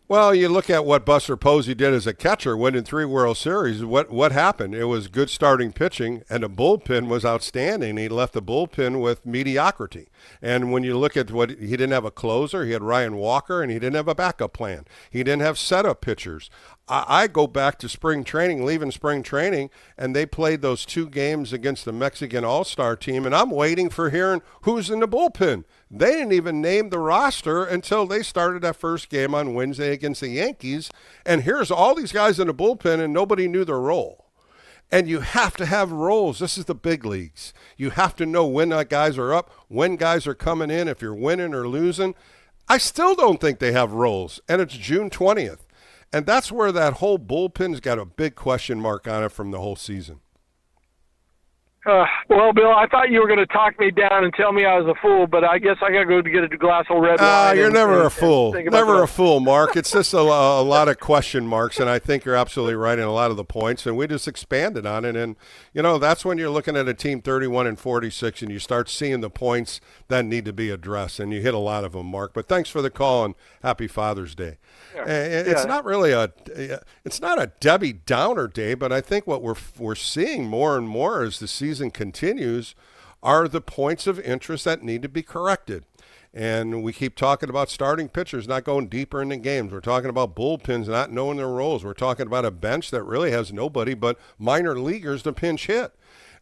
Well, you look at what Buster Posey did as a catcher, winning 3 World Series. What happened? It was good starting pitching, and the bullpen was outstanding. He left the bullpen with mediocrity. And when you look at what he didn't have a closer, he had Ryan Walker, and he didn't have a backup plan. He didn't have setup pitchers. I go back to spring training, leaving spring training, and they played those 2 games against the Mexican All-Star team, and I'm waiting for hearing who's in the bullpen. They didn't even name the roster until they started that first game on Wednesday against the Yankees, and here's all these guys in the bullpen, and nobody knew their role. And you have to have roles. This is the big leagues. You have to know when guys are up, when guys are coming in, if you're winning or losing. I still don't think they have roles, and it's June 20th. And that's where that whole bullpen's got a big question mark on it from the whole season. Well, Bill, I thought you were going to talk me down and tell me I was a fool, but I guess I got to go to get a glass of red wine. You're never a fool. Never that. a fool, Mark. It's just a lot of question marks, and I think you're absolutely right in a lot of the points, and we just expanded on it. And, that's when you're looking at a team 31-46, and you start seeing the points that need to be addressed, and you hit a lot of them, Mark. But thanks for the call, and happy Father's Day. It's not really it's not a Debbie Downer day, but I think what we're seeing more and more as the season continues are the points of interest that need to be corrected. And we keep talking about starting pitchers not going deeper into games. We're talking about bullpens not knowing their roles. We're talking about a bench that really has nobody but minor leaguers to pinch hit.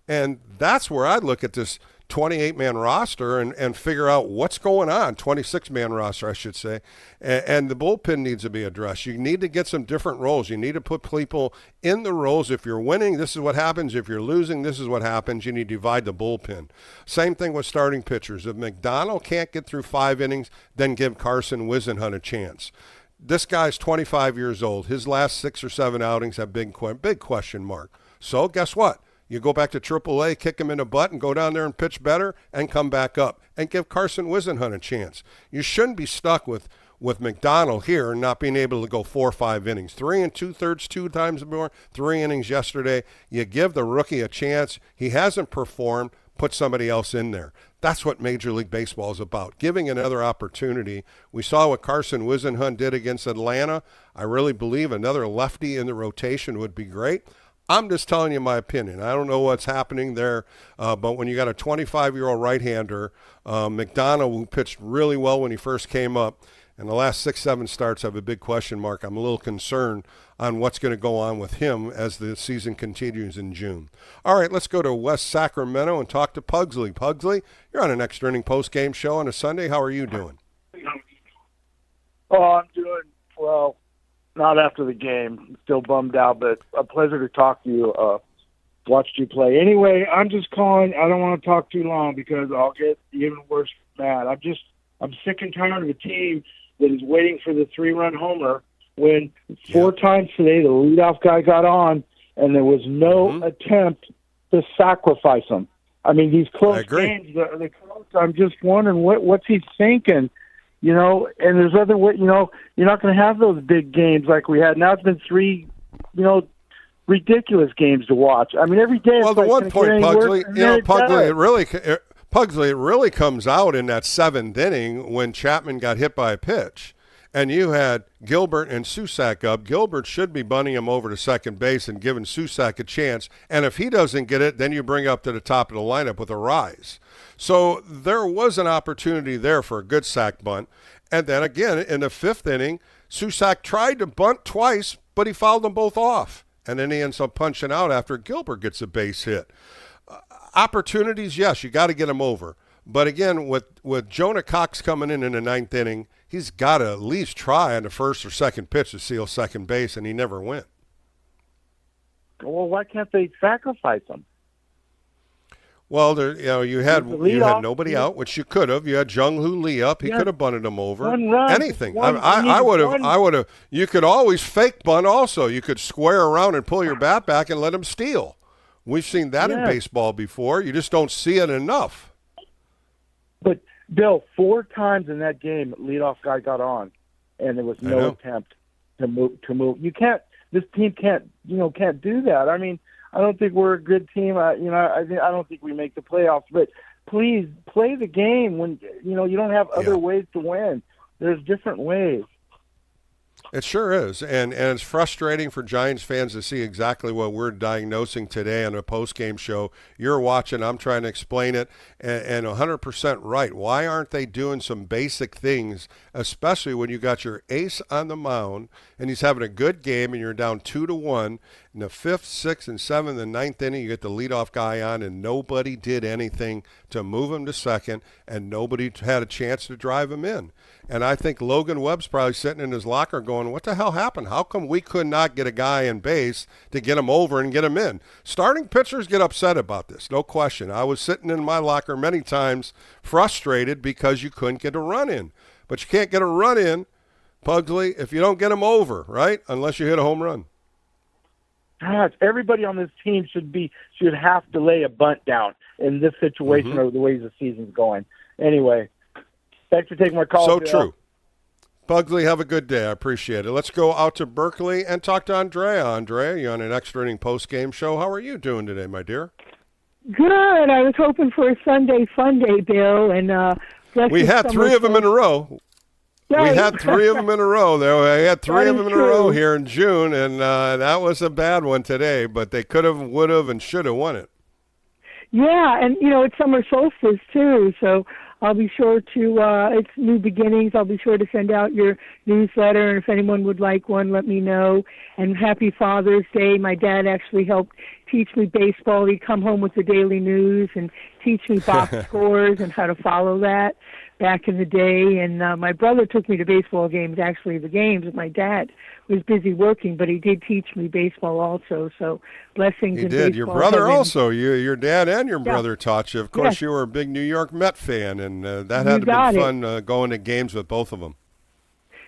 And that's where I look at this 28-man roster and figure out what's going on, 26-man roster, I should say, and the bullpen needs to be addressed. You need to get some different roles. You need to put people in the roles. If you're winning, this is what happens. If you're losing, this is what happens. You need to divide the bullpen. Same thing with starting pitchers. If McDonald can't get through 5 innings, then give Carson Whisenhunt a chance. This guy's 25 years old. His last 6 or 7 outings have big question mark. So guess what? You go back to AAA, kick him in the butt, and go down there and pitch better and come back up and give Carson Whisenhunt a chance. You shouldn't be stuck with McDonald here and not being able to go 4 or 5 innings. 3 2/3, 2 times more, 3 innings yesterday. You give the rookie a chance. He hasn't performed. Put somebody else in there. That's what Major League Baseball is about, giving another opportunity. We saw what Carson Whisenhunt did against Atlanta. I really believe another lefty in the rotation would be great. I'm just telling you my opinion. I don't know what's happening there, but when you got a 25-year-old right-hander, McDonald, who pitched really well when he first came up, and the last 6-7 starts have a big question mark. I'm a little concerned on what's going to go on with him as the season continues in June. All right, let's go to West Sacramento and talk to Pugsley. Pugsley, you're on an Extra Inning post-game show on a Sunday. How are you doing? Oh, I'm doing well. Not after the game. I'm still bummed out, but a pleasure to talk to you. Watched you play. Anyway, I'm just calling. I don't want to talk too long because I'll get even worse mad. I'm sick and tired of a team that is waiting for the 3-run homer when 4 times today the leadoff guy got on and there was no attempt to sacrifice him. I mean, these close games, the close, I'm just wondering what's he thinking. And there's other way, you're not going to have those big games like we had. Now it's been 3, ridiculous games to watch. I mean, every day. Well, the one point, Pugsley, Pugsley, it really comes out in that 7th inning when Chapman got hit by a pitch. And you had Gilbert and Susac up. Gilbert should be bunting him over to second base and giving Susac a chance. And if he doesn't get it, then you bring up to the top of the lineup with a rise. So there was an opportunity there for a good sac bunt. And then again, in the 5th inning, Susac tried to bunt twice, but he fouled them both off. And then he ends up punching out after Gilbert gets a base hit. Opportunities, yes, you got to get them over. But again, with Jonah Cox coming in the 9th inning, he's got to at least try on the first or second pitch to steal second base, and he never went. Well, why can't they sacrifice him? Well, you had nobody out, which you could have. You had Jung Hoo Lee up; he could have bunted him over. One run, anything. I would have. You could always fake bunt. Also, you could square around and pull your bat back and let him steal. We've seen that in baseball before. You just don't see it enough. But Bill, 4 times in that game, leadoff guy got on, and there was no attempt to move. You can't. This team can't do that. I mean, I don't think we're a good team. I don't think we make the playoffs. But please play the game when you don't have other ways to win. There's different ways. It sure is, and it's frustrating for Giants fans to see exactly what we're diagnosing today on a post-game show. You're watching, I'm trying to explain it, and 100% right. Why aren't they doing some basic things, especially when you got your ace on the mound, and he's having a good game, and you're down 2-1, in the 5th, 6th, and 7th, and 9th inning, you get the leadoff guy on, and nobody did anything to move him to second, and nobody had a chance to drive him in. And I think Logan Webb's probably sitting in his locker going, what the hell happened? How come we could not get a guy in base to get him over and get him in? Starting pitchers get upset about this, no question. I was sitting in my locker many times frustrated because you couldn't get a run in. But you can't get a run in, Pugsley, if you don't get him over, right? Unless you hit a home run. gosh, everybody on this team should have to lay a bunt down in this situation or the way the season's going. Anyway, thanks for taking my call. So Bill. true. Pugsley, have a good day. I appreciate it. Let's go out to Berkeley and talk to Andrea. Andrea, you're on an extra inning post-game show. How are you doing today, my dear? Good. I was hoping for a Sunday fun day, Bill, and we had three of them in a row. Right. We had three of them in a row. I had three That of is them in true. a row here in June, and that was a bad one today. But they could have, would have, and should have won it. Yeah, and it's summer solstice too, so I'll be sure to. It's new beginnings. I'll be sure to send out your newsletter, and if anyone would like one, let me know. And happy Father's Day. My dad actually helped teach me baseball. He'd come home with the daily news and teach me box scores and how to follow that back in the day. And my brother took me to baseball games, actually the games. My dad was busy working, but he did teach me baseball also. So blessings He in did. baseball. Your brother heaven. also. Your dad and your Yeah. brother taught you. Of course, Yes. you were a big New York Met fan, and that You had to got be it. fun going to games with both of them.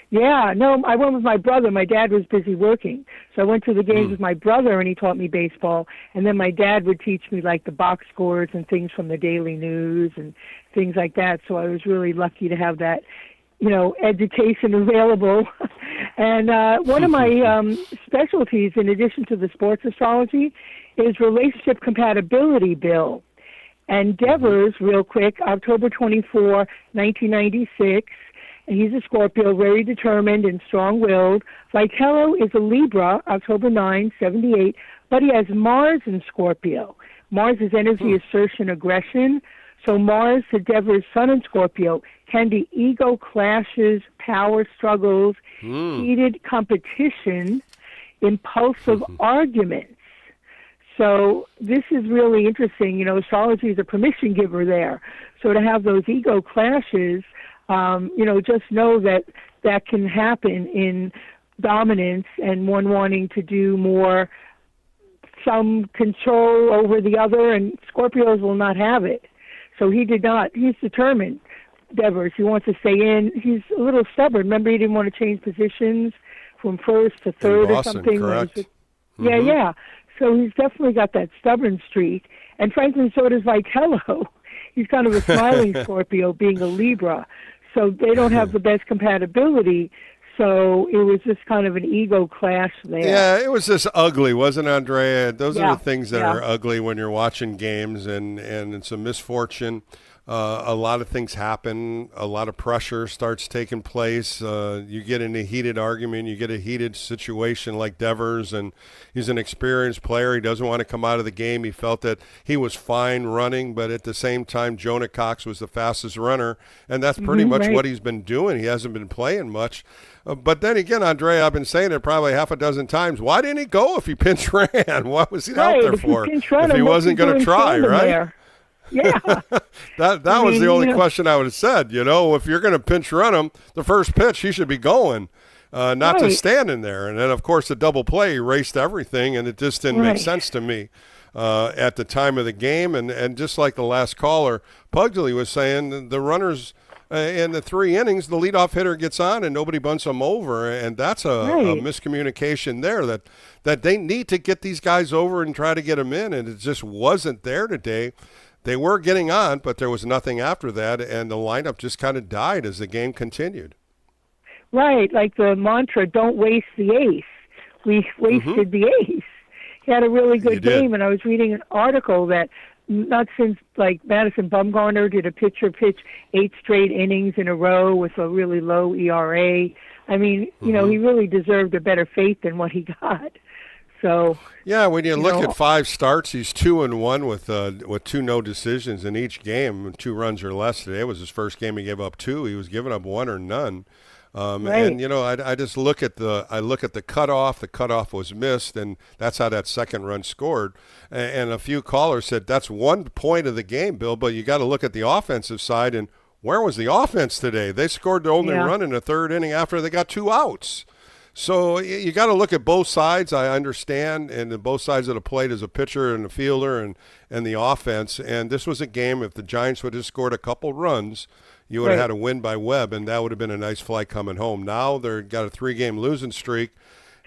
Yeah, no, I went with my brother. My dad was busy working. So I went to the games with my brother, and he taught me baseball. And then my dad would teach me, like, the box scores and things from the daily news and things like that. So I was really lucky to have that, education available. And one of my specialties, in addition to the sports astrology, is relationship compatibility, Bill. And Devers, real quick, October 24, 1996. And he's a Scorpio, very determined and strong-willed. Vitello is a Libra, October 9, 78, but he has Mars in Scorpio. Mars is energy, assertion, aggression. So Mars to Devers' Sun in Scorpio can be ego clashes, power struggles, heated competition, impulsive arguments. So this is really interesting. Astrology is a permission giver there. So to have those ego clashes, just know that can happen in dominance and one wanting to do more, some control over the other, and Scorpios will not have it. So he did not. He's determined, Devers. He wants to stay in. He's a little stubborn. Remember, he didn't want to change positions from first to third Boston, or something. correct. Yeah. So he's definitely got that stubborn streak. And frankly, so does Vitello. He's kind of a smiling Scorpio, being a Libra. So they don't have the best compatibility. So it was just kind of an ego clash there. Yeah, it was just ugly, wasn't it, Andrea? Those are Yeah, the things that yeah. are ugly when you're watching games, and it's a misfortune. A lot of things happen. A lot of pressure starts taking place. You get in a heated argument. You get a heated situation like Devers, and he's an experienced player. He doesn't want to come out of the game. He felt that he was fine running, but at the same time, Jonah Cox was the fastest runner, and that's pretty much right. what he's been doing. He hasn't been playing much. But then again, Andrea, I've been saying it probably half a dozen times. Why didn't he go if he pinch ran? What was he out there If you for? pinch run If he him, what's wasn't going to doing try, standing right? there? Yeah. that I was mean, the only question I would have said. If you're going to pinch run him, the first pitch he should be going, not Right. just standing there. And then, of course, the double play erased everything, and it just didn't make Right. sense to me at the time of the game. And just like the last caller, Pugsley was saying, the runners in the 3 innings, the leadoff hitter gets on and nobody bunts him over, and that's a Right. miscommunication there. That they need to get these guys over and try to get them in, and it just wasn't there today. They were getting on, but there was nothing after that, and the lineup just kind of died as the game continued. Right, like the mantra, don't waste the ace. We wasted the ace. He had a really good You did. game, and I was reading an article that not since, like, Madison Bumgarner did a pitcher pitch 8 straight innings in a row with a really low ERA. I mean, he really deserved a better fate than what he got. So Yeah, when you look know, at 5 starts, he's 2-1 with 2 no decisions in each game, 2 runs or less. Today was his first game he gave up 2. He was giving up 1 or none. Right. And I just look at the cutoff. The cutoff was missed, and that's how that second run scored. And a few callers said that's one point of the game, Bill. But you got to look at the offensive side, and where was the offense today? They scored the only run in the 3rd inning after they got 2 outs. So you got to look at both sides. I understand, and both sides of the plate as a pitcher and a fielder and the offense. And this was a game. If the Giants would have scored a couple runs, you would have had a win by Webb, and that would have been a nice flight coming home. Now they've got a 3-game losing streak,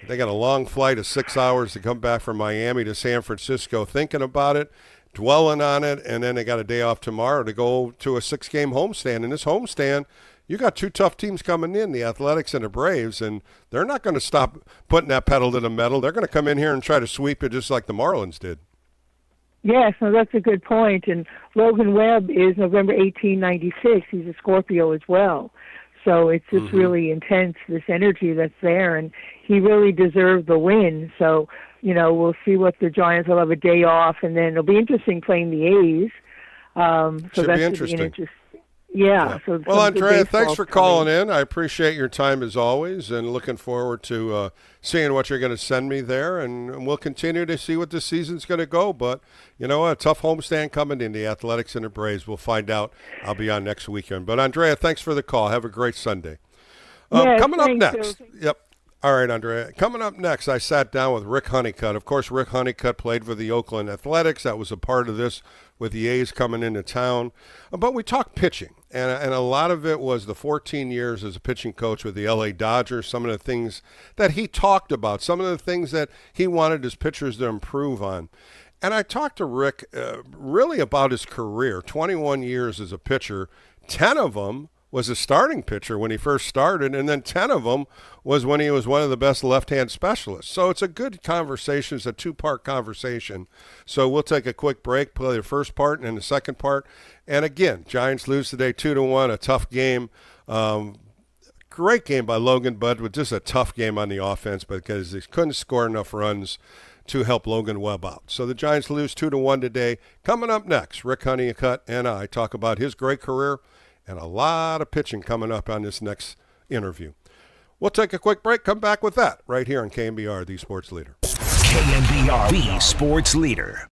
They got a long flight of 6 hours to come back from Miami to San Francisco, thinking about it, dwelling on it, and then they got a day off tomorrow to go to a 6-game homestand. And this homestand, you got two tough teams coming in, the Athletics and the Braves, and they're not going to stop putting that pedal to the metal. They're going to come in here and try to sweep it just like the Marlins did. Yes, no, that's a good point. And Logan Webb is November 1896. He's a Scorpio as well. So it's just really intense, this energy that's there. And he really deserved the win. So, we'll see what the Giants will have a day off. And then it'll be interesting playing the A's. Should be interesting. Yeah. So well, Andrea, thanks for calling in. I appreciate your time as always, and looking forward to seeing what you're going to send me there. And we'll continue to see what the season's going to go. But, a tough homestand coming in, the Athletics and the Braves. We'll find out. I'll be on next weekend. But, Andrea, thanks for the call. Have a great Sunday. Coming up next. Yep. All right, Andrea. Coming up next, I sat down with Rick Honeycutt. Of course, Rick Honeycutt played for the Oakland Athletics. That was a part of this with the A's coming into town. But we talked pitching, and a lot of it was the 14 years as a pitching coach with the L.A. Dodgers, some of the things that he talked about, some of the things that he wanted his pitchers to improve on. And I talked to Rick really about his career, 21 years as a pitcher, 10 of them was a starting pitcher when he first started, and then 10 of them was when he was one of the best left-hand specialists. So it's a good conversation. It's a two-part conversation. So we'll take a quick break, play the first part and then the second part. And again, Giants lose today 2-1, a tough game. Great game by Logan Budd, with just a tough game on the offense because they couldn't score enough runs to help Logan Webb out. So the Giants lose 2-1 today. Coming up next, Rick Honeycutt and I talk about his great career and a lot of pitching coming up on this next interview. We'll take a quick break, come back with that right here on KNBR, the Sports Leader. KNBR, the Sports Leader.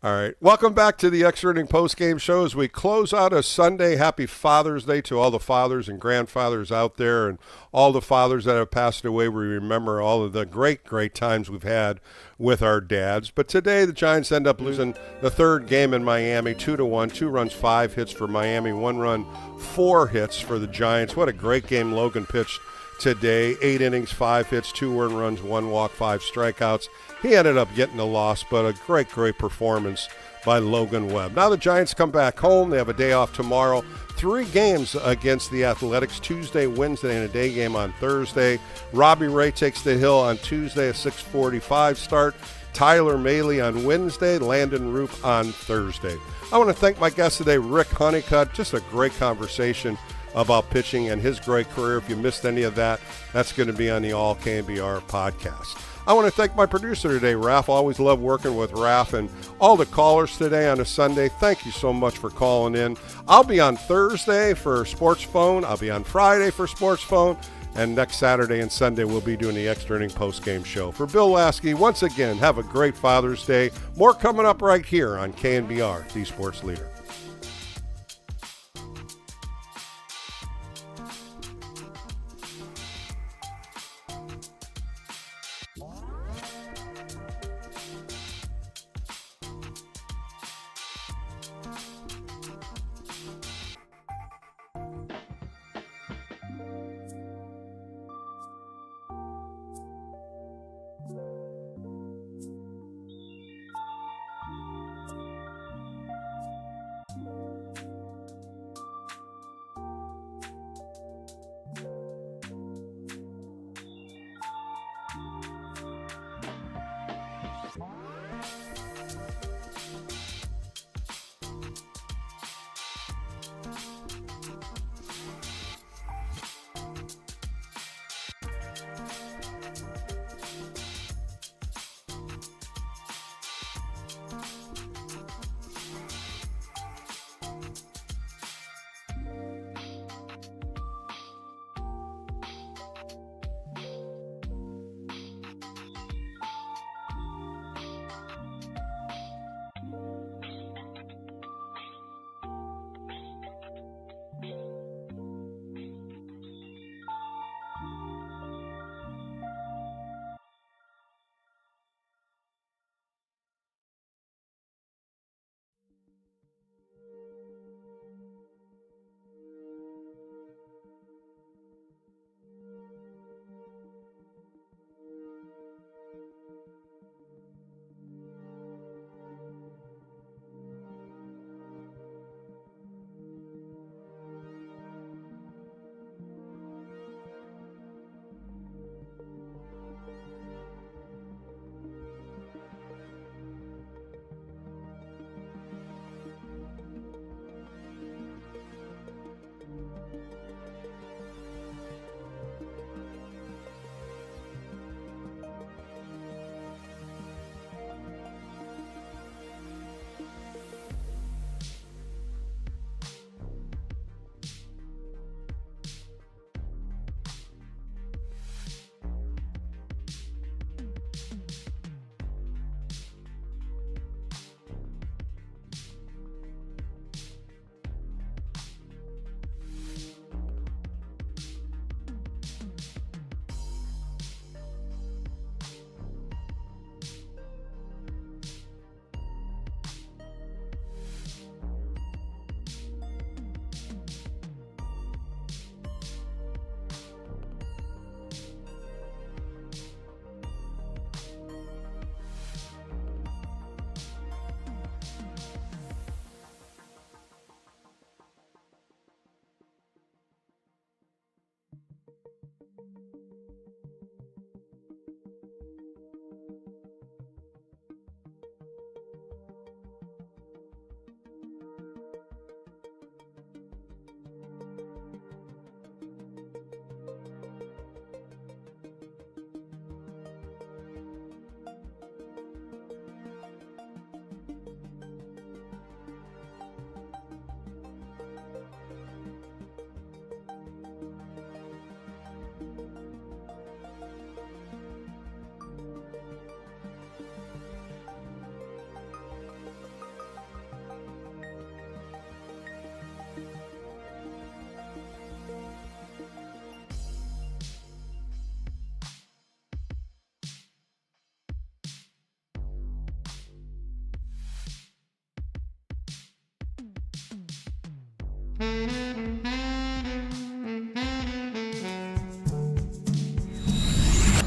All right. Welcome back to the Extra Inning Postgame Show as we close out a Sunday. Happy Father's Day to all the fathers and grandfathers out there and all the fathers that have passed away. We remember all of the great, great times we've had with our dads. But today the Giants end up losing the third game in Miami, 2-1, 2 runs, 5 hits for Miami, 1 run, 4 hits for the Giants. What a great game Logan pitched today. 8 innings, 5 hits, 2 earned runs, 1 walk, 5 strikeouts. He ended up getting a loss, but a great, great performance by Logan Webb. Now the Giants come back home. They have a day off tomorrow. 3 games against the Athletics, Tuesday, Wednesday, and a day game on Thursday. Robbie Ray takes the hill on Tuesday, a 6:45 start. Tyler Maley on Wednesday, Landon Roop on Thursday. I want to thank my guest today, Rick Honeycutt. Just a great conversation about pitching and his great career. If you missed any of that, that's going to be on the All KNBR podcast. I want to thank my producer today, Raph. I always love working with Raph, and all the callers today on a Sunday. Thank you so much for calling in. I'll be on Thursday for Sports Phone. I'll be on Friday for Sports Phone. And next Saturday and Sunday, we'll be doing the Extra Inning post-game show. For Bill Laskey, once again, have a great Father's Day. More coming up right here on KNBR, the Sports Leader.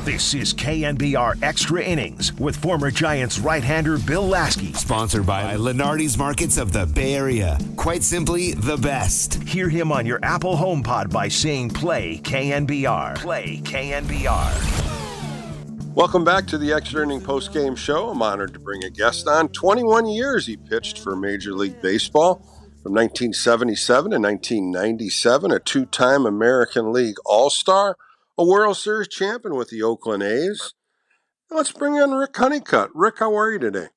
This is KNBR Extra Innings with former Giants right-hander Bill Laskey. Sponsored by Lenardi's Markets of the Bay Area. Quite simply, the best. Hear him on your Apple HomePod by saying play KNBR. Play KNBR. Welcome back to the Extra Inning Post-Game Show. I'm honored to bring a guest on. 21 years he pitched for Major League Baseball from 1977 to 1997, a two-time American League All-Star, a World Series champion with the Oakland A's. Let's bring in Rick Honeycutt. Rick, how are you today?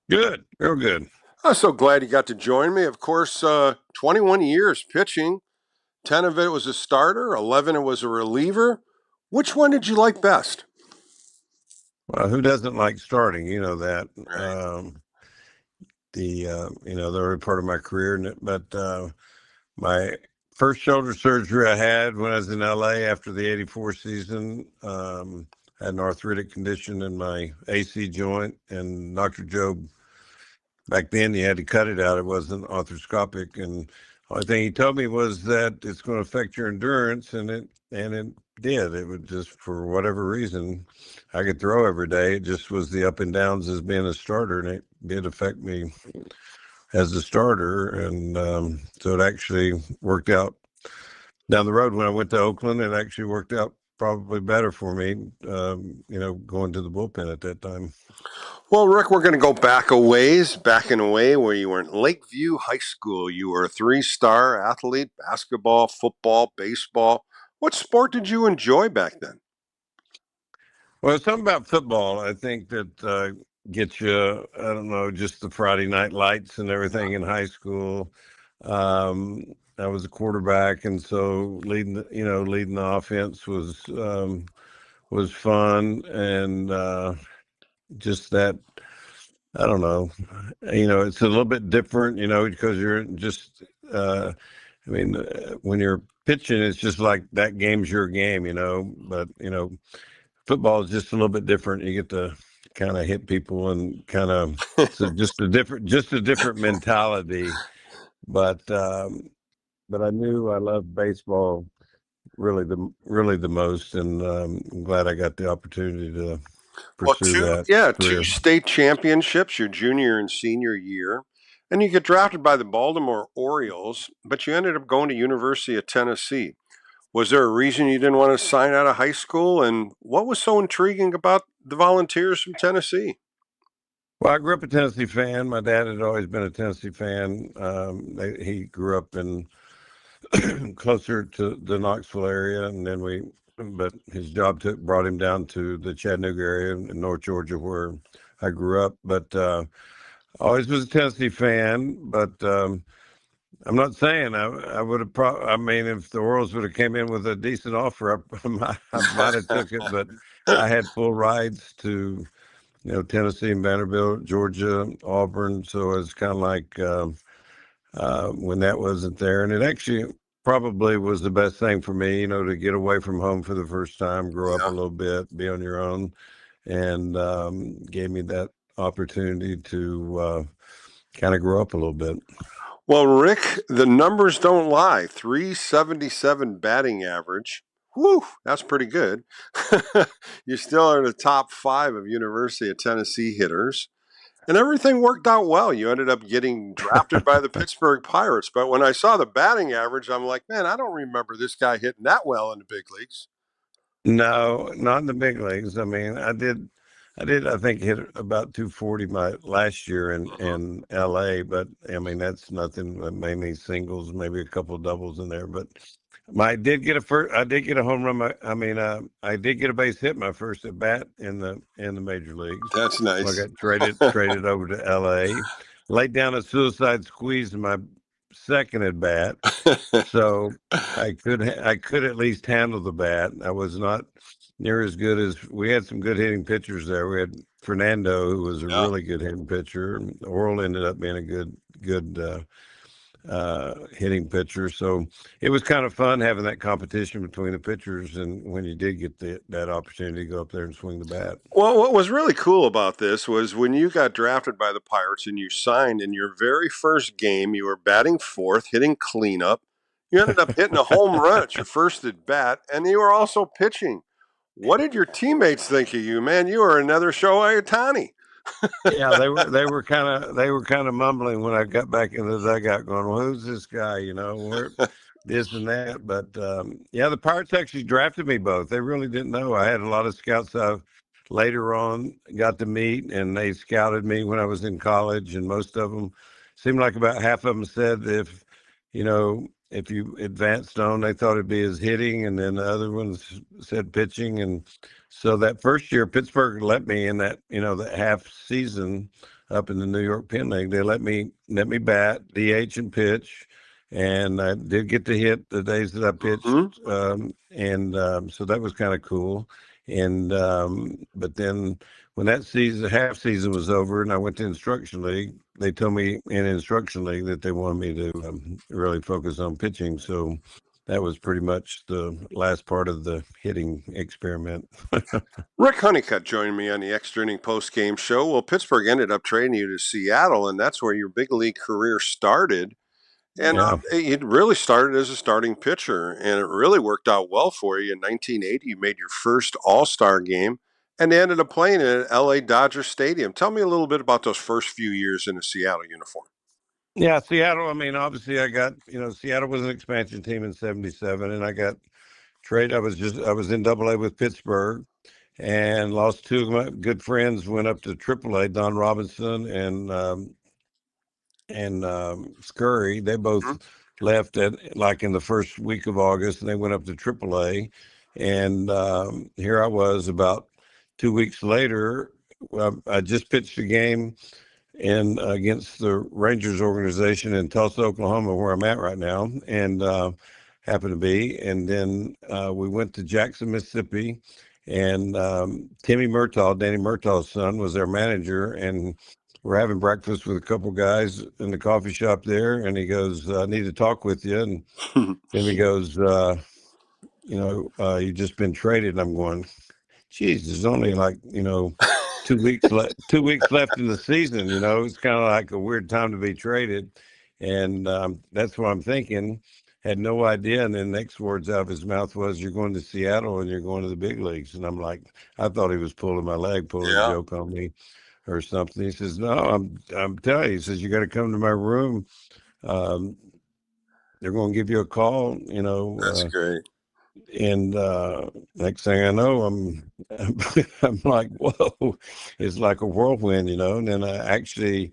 Good, real good. I'm so glad you got to join me. Of course, 21 years pitching. 10 of it was a starter, 11 it was a reliever. Which one did you like best? Well, who doesn't like starting? You know that. Right. The early part of my career, but my first shoulder surgery I had when I was in LA after the '84 season. Had an arthritic condition in my AC joint, and Dr. Job, back then you had to cut it out. It wasn't arthroscopic, and the only thing he told me was that it's going to affect your endurance, and it did. It would just, for whatever reason, I could throw every day. It just was the up and downs as being a starter, and it did affect me as a starter. And so it actually worked out down the road when I went to Oakland. It actually worked out probably better for me, going to the bullpen at that time. Well, Rick, we're going to go back a ways, back in a way where you were in Lakeview High School. You were a 3-star athlete, basketball, football, baseball. What sport did you enjoy back then? Well, something about football, I think that gets you, I don't know, just the Friday night lights and everything in high school. I was a quarterback, and so leading the offense was fun, and just that, I don't know, it's a little bit different, because you're just, when you're pitching, it's just like that game's your game, but, football is just a little bit different. You get to kind of hit people and kind of, so just a different mentality. But I knew I loved baseball really the most, and I'm glad I got the opportunity to pursue that. Two state championships your junior and senior year, and you get drafted by the Baltimore Orioles, but you ended up going to University of Tennessee. Was there a reason you didn't want to sign out of high school, and what was so intriguing about the Volunteers from Tennessee? Well, I grew up a Tennessee fan. My dad had always been a Tennessee fan. He grew up in closer to the Knoxville area, and but his job brought him down to the Chattanooga area in North Georgia, where I grew up. But always was a Tennessee fan. But I'm not saying I would have. If the Orioles would have came in with a decent offer, I might have took it. But I had full rides to, Tennessee and Vanderbilt, Georgia, Auburn. So it's kind of like when that wasn't there, and it actually probably was the best thing for me, to get away from home for the first time, grow up a little bit, be on your own, and gave me that opportunity to kind of grow up a little bit. Well, Rick, the numbers don't lie. 377 batting average. Whew, that's pretty good. You still are in the top 5 of University of Tennessee hitters. And everything worked out well. You ended up getting drafted by the Pittsburgh Pirates. But when I saw the batting average, I'm like, man, I don't remember this guy hitting that well in the big leagues. No, not in the big leagues. I think hit about 240 my last year in LA, but that's nothing. Mainly singles, maybe a couple of doubles in there. But I did get a home run. I did get a base hit my first at bat in the major leagues. That's nice. So I got traded over to LA. Laid down a suicide squeeze in my second at bat, so I could at least handle the bat. I was not near as good as we had some good hitting pitchers there. We had Fernando, who was a really good hitting pitcher. Oral ended up being a good hitting pitcher. So it was kind of fun having that competition between the pitchers, and when you did get that opportunity to go up there and swing the bat. Well, what was really cool about this was when you got drafted by the Pirates and you signed, in your very first game, you were batting fourth, hitting cleanup. You ended up hitting a home run at your first at bat, and you were also pitching. What did your teammates think of you, man? You were another Shohei Ohtani. Yeah, they were kind of mumbling when I got back in the dugout, going, "Well, who's this guy?" Where this and that. But yeah, the Pirates actually drafted me both. They really didn't know. I had a lot of scouts I later on got to meet, and they scouted me when I was in college. And most of them seemed like about half of them said if you advanced on, they thought it'd be as hitting, and then the other ones said pitching. And so that first year, Pittsburgh let me in that half season up in the New York Penn League. They let me bat, DH, and pitch, and I did get to hit the days that I pitched, and so that was kind of cool. And but then when that half season was over, and I went to instruction league, they told me in instruction league that they wanted me to really focus on pitching. So that was pretty much the last part of the hitting experiment. Rick Honeycutt joined me on the Extra Inning Post Game Show. Well, Pittsburgh ended up trading you to Seattle, and that's where your big league career started. And Yeah. it really started as a starting pitcher, and it really worked out well for you. In 1980, you made your first All-Star game, and they ended up playing at L.A. Dodger Stadium. Tell me a little bit about those first few years in a Seattle uniform. Yeah, Seattle. I mean, obviously, Seattle was an expansion team in '77, and I got traded. I was in Double A with Pittsburgh, and lost two of my good friends. Went up to AAA, Don Robinson and Scurry. They both left in the first week of August, and they went up to AAA. And here I was about 2 weeks later. I just pitched a game against the Rangers organization in Tulsa, Oklahoma, where I'm at right now, and happened to be. And then we went to Jackson, Mississippi, and Timmy Murtaugh, Danny Murtaugh's son, was their manager, and we're having breakfast with a couple guys in the coffee shop there, and he goes, "I need to talk with you." And Timmy goes, "You just been traded." And I'm going, "Geez, there's only 2 weeks left. 2 weeks left in the season. It's kind of like a weird time to be traded." And that's what I'm thinking. Had no idea. And then next words out of his mouth was, "You're going to Seattle and you're going to the big leagues." And I'm like, I thought he was pulling my leg, pulling a joke on me or something. He says, "No, I'm telling you." He says, "You got to come to my room. Um, they're going to give you a call." That's great. And next thing I know, I'm like, whoa! It's like a whirlwind. And then I actually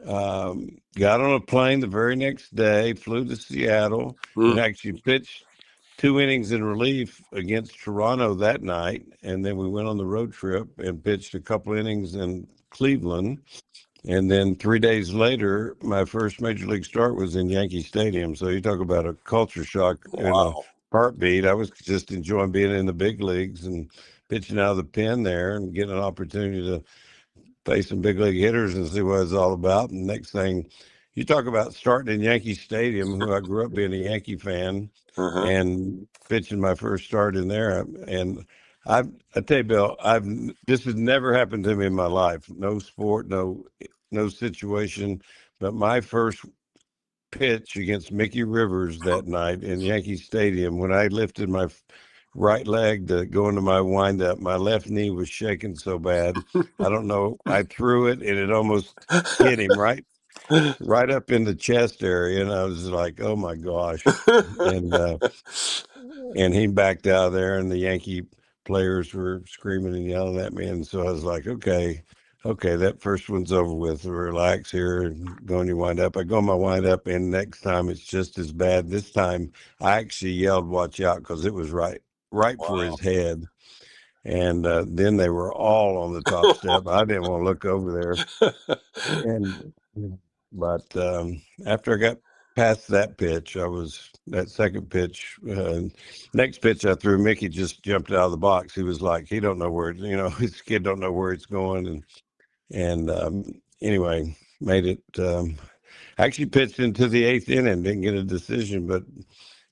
got on a plane the very next day, flew to Seattle, and actually pitched 2 innings in relief against Toronto that night. And then we went on the road trip and pitched a couple innings in Cleveland. And then 3 days later, my first major league start was in Yankee Stadium. So you talk about a culture shock in a heartbeat. I was just enjoying being in the big leagues and pitching out of the pen there and getting an opportunity to face some big league hitters and see what it's all about. And next thing, you talk about starting in Yankee Stadium, who I grew up being a Yankee fan, and pitching my first start in there. And I tell you, Bill, this has never happened to me in my life. No sport, no situation. But my first pitch against Mickey Rivers that night in Yankee Stadium, when I lifted my right leg to go into my windup, my left knee was shaking so bad. I don't know. I threw it and it almost hit him right up in the chest area, and I was like, "Oh my gosh!" And he backed out of there, and the Yankee players were screaming and yelling at me, and so I was like, "Okay, that first one's over with. Relax here and go on your wind up." I go on my wind up, and next time it's just as bad. This time I actually yelled, "Watch out," because it was right for his head. And then they were all on the top step. I didn't want to look over there. But after I got past that pitch, that second pitch, next pitch I threw, Mickey just jumped out of the box. He was like, he don't know where, his kid don't know where it's going. And anyway, made it, actually pitched into the 8th inning, didn't get a decision, but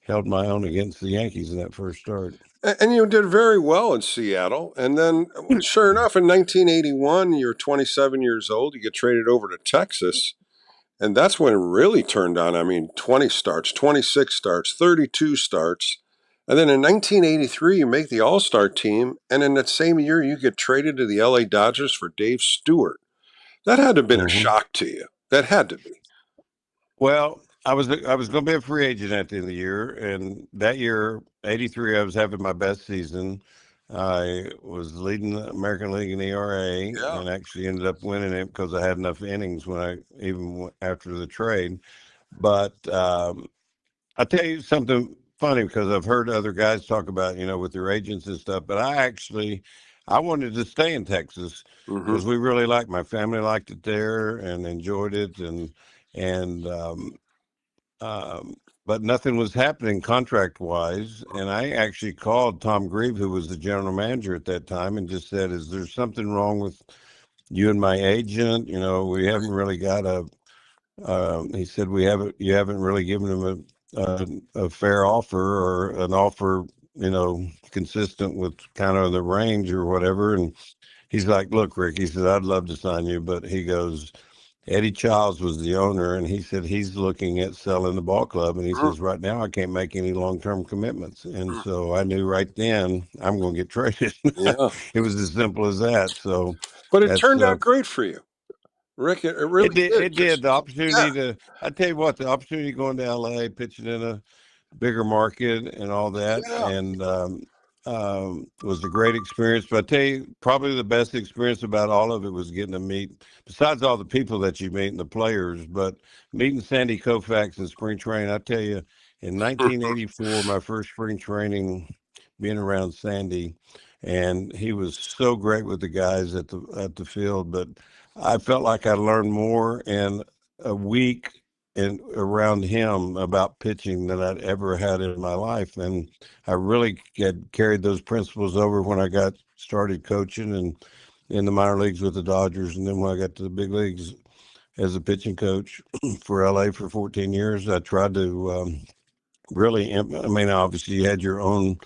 held my own against the Yankees in that first start. And you did very well in Seattle. And then, sure enough, in 1981, you're 27 years old. You get traded over to Texas. And that's when it really turned on. I mean, 20 starts, 26 starts, 32 starts. And then in 1983, you make the All-Star team, and in that same year, you get traded to the LA Dodgers for Dave Stewart. That had to have been a shock to you. That had to be. Well, I was going to be a free agent at the end of the year, and that year, '83, I was having my best season. I was leading the American League in ERA, Yeah. and actually ended up winning it because I had enough innings when I even after the trade. But I'll tell you something funny because I've heard other guys talk about, with their agents and stuff, but I wanted to stay in Texas Mm-hmm. because we really liked, my family liked it there and enjoyed it. And but nothing was happening contract wise. And I actually called Tom Grieve, who was the general manager at that time, and just said, is there something wrong with you and my agent? We haven't really got he said, you haven't really given him a fair offer or an offer, consistent with kind of the range or whatever. And he's like, look, Rick, he said, I'd love to sign you, but he goes, Eddie Childs was the owner, and he said he's looking at selling the ball club. And he says, right now, I can't make any long-term commitments. And so I knew right then I'm going to get traded. Yeah. It was as simple as that. So But it that's turned out great for you, Rick. It really did. it did. The opportunity Yeah. I tell you what, the opportunity going to LA, pitching in a bigger market and all that, Yeah. and was a great experience. But I tell you, probably the best experience about all of it was getting to meet, besides all the people that you meet and the players, but meeting Sandy Koufax in spring training. I tell you, in 1984, my first spring training, being around Sandy, and he was so great with the guys at the field. But I felt like I learned more in a week and around him about pitching than I'd ever had in my life. And I really had carried those principles over when I got started coaching and in the minor leagues with the Dodgers. And then when I got to the big leagues as a pitching coach for LA for 14 years, I tried to really, I mean, obviously you had your own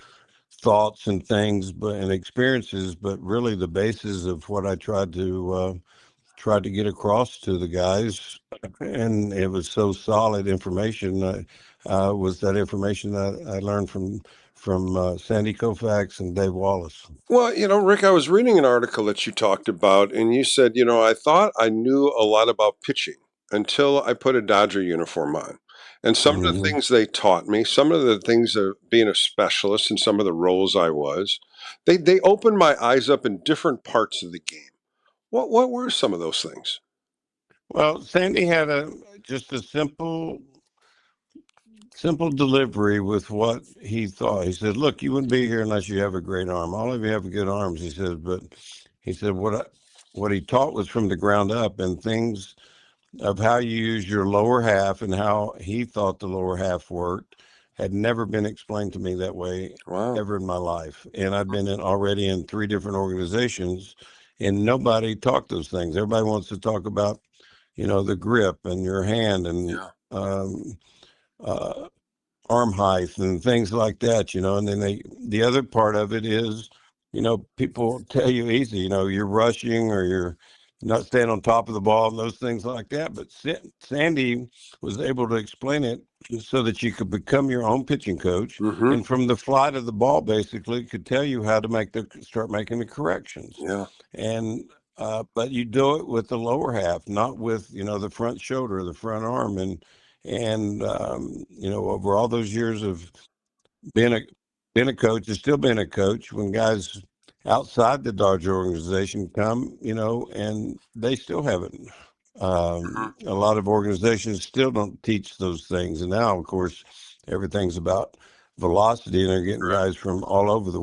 thoughts and things, and experiences, but really the basis of what I tried to get across to the guys, and it was so solid information. Was that information that I learned from Sandy Koufax and Dave Wallace. Well, Rick, I was reading an article that you talked about, and you said, I thought I knew a lot about pitching until I put a Dodger uniform on. And some of the things they taught me, some of the things of being a specialist and some of the roles I was, they opened my eyes up in different parts of the game. What were some of those things? Well, Sandy had just a simple delivery with what he thought. He said, "Look, you wouldn't be here unless you have a great arm. All of you have good arms." He said, but he said what he taught was from the ground up, and things of how you use your lower half and how he thought the lower half worked had never been explained to me that way ever in my life. And I've been already in 3 different organizations, and nobody talked those things. Everybody wants to talk about, the grip and your hand and uh, arm height and things like that, and then the other part of it is, people tell you easy, you're rushing or you're not staying on top of the ball and those things like that. But Sandy was able to explain it so that you could become your own pitching coach, and from the flight of the ball, basically could tell you how to start making the corrections. Yeah. And but you do it with the lower half, not with, the front shoulder, the front arm. And over all those years of being a coach and still being a coach, when guys outside the Dodger organization come, and they still haven't. A lot of organizations still don't teach those things, and now, of course, everything's about velocity, and they're getting guys from all over the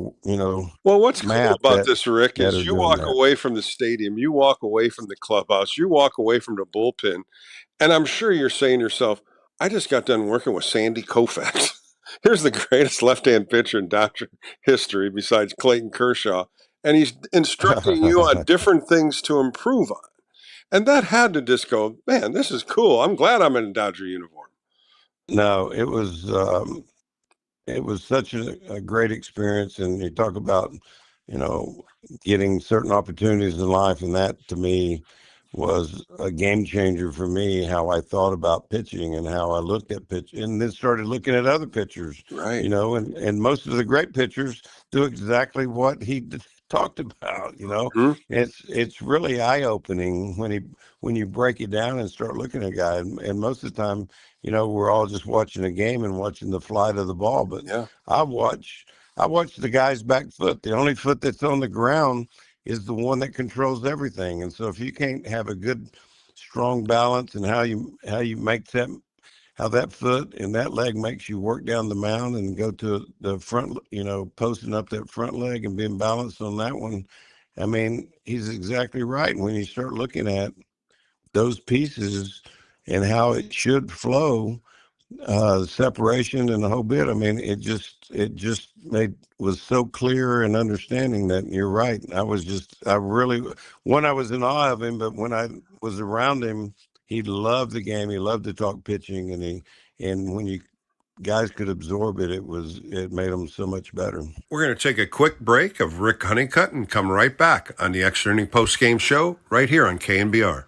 Well, what's cool map about this, Rick, that is are you doing walk that. away from the stadium, you walk away from the clubhouse, you walk away from the bullpen, and I'm sure you're saying to yourself, I just got done working with Sandy Koufax. Here's the greatest left-hand pitcher in Dodger history besides Clayton Kershaw, and he's instructing you on different things to improve on. And that had to just go, man, this is cool. I'm glad I'm in a Dodger uniform. No, it was such a great experience. And you talk about, getting certain opportunities in life, and that to me was a game changer for me, how I thought about pitching and how I looked at pitch, and then started looking at other pitchers, Right. And most of the great pitchers do exactly what he talked about, It's really eye-opening when you break it down and start looking at a guy, and most of the time, we're all just watching a game and watching the flight of the ball, but Yeah. I watch the guy's back foot. The only foot that's on the ground is the one that controls everything. And so if you can't have a good, strong balance and how you make how that foot and that leg makes you work down the mound and go to the front, posting up that front leg and being balanced on that one. I mean, he's exactly right. When you start looking at those pieces and how it should flow, separation and the whole bit. I mean, it just was so clear and understanding that you're right. I was in awe of him, but when I was around him, he loved the game. He loved to talk pitching, and when you guys could absorb it, it made them so much better. We're going to take a quick break of Rick Honeycutt and come right back on the Extra Inning Post Game Show right here on KNBR.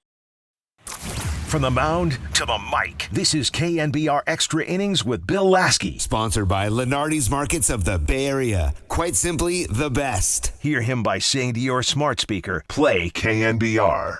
From the mound to the mic, this is KNBR Extra Innings with Bill Laskey. Sponsored by Lenardi's Markets of the Bay Area. Quite simply, the best. Hear him by saying to your smart speaker, play KNBR.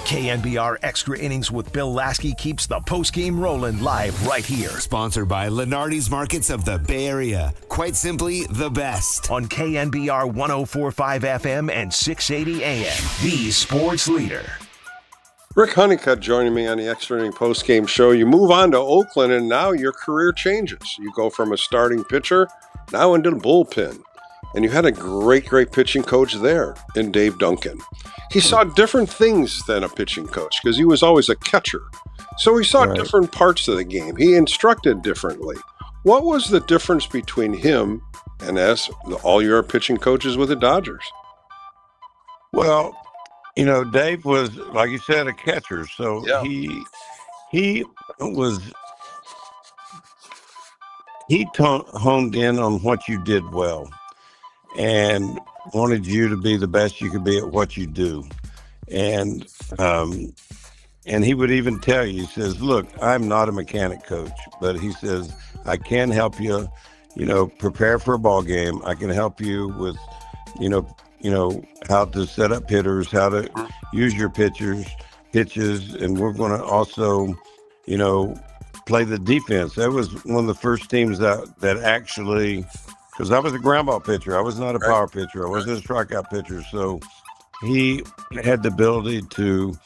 KNBR Extra Innings with Bill Laskey keeps the postgame rolling live right here. Sponsored by Lenardi's Markets of the Bay Area. Quite simply, the best. On KNBR 104.5 FM and 680 AM. The sports leader. Rick Honeycutt joining me on the Extra Inning Postgame Show. You move on to Oakland, and now your career changes. You go from a starting pitcher now into the bullpen. And you had a great pitching coach there in Dave Duncan. He saw different things than a pitching coach because he was always a catcher. So he saw different parts of the game. He instructed differently. What was the difference between him and as all your pitching coaches with the Dodgers? Well, Dave was, like you said, a catcher. So he honed in on what you did well and wanted you to be the best you could be at what you do. And he would even tell you, he says, look, I'm not a mechanic coach, but he says, I can help you, prepare for a ball game. I can help you with, how to set up hitters, how to use your pitches, and we're going to also, play the defense. That was one of the first teams that actually, because I was a ground ball pitcher. I was not a power pitcher. I wasn't a strikeout pitcher. So he had the ability to,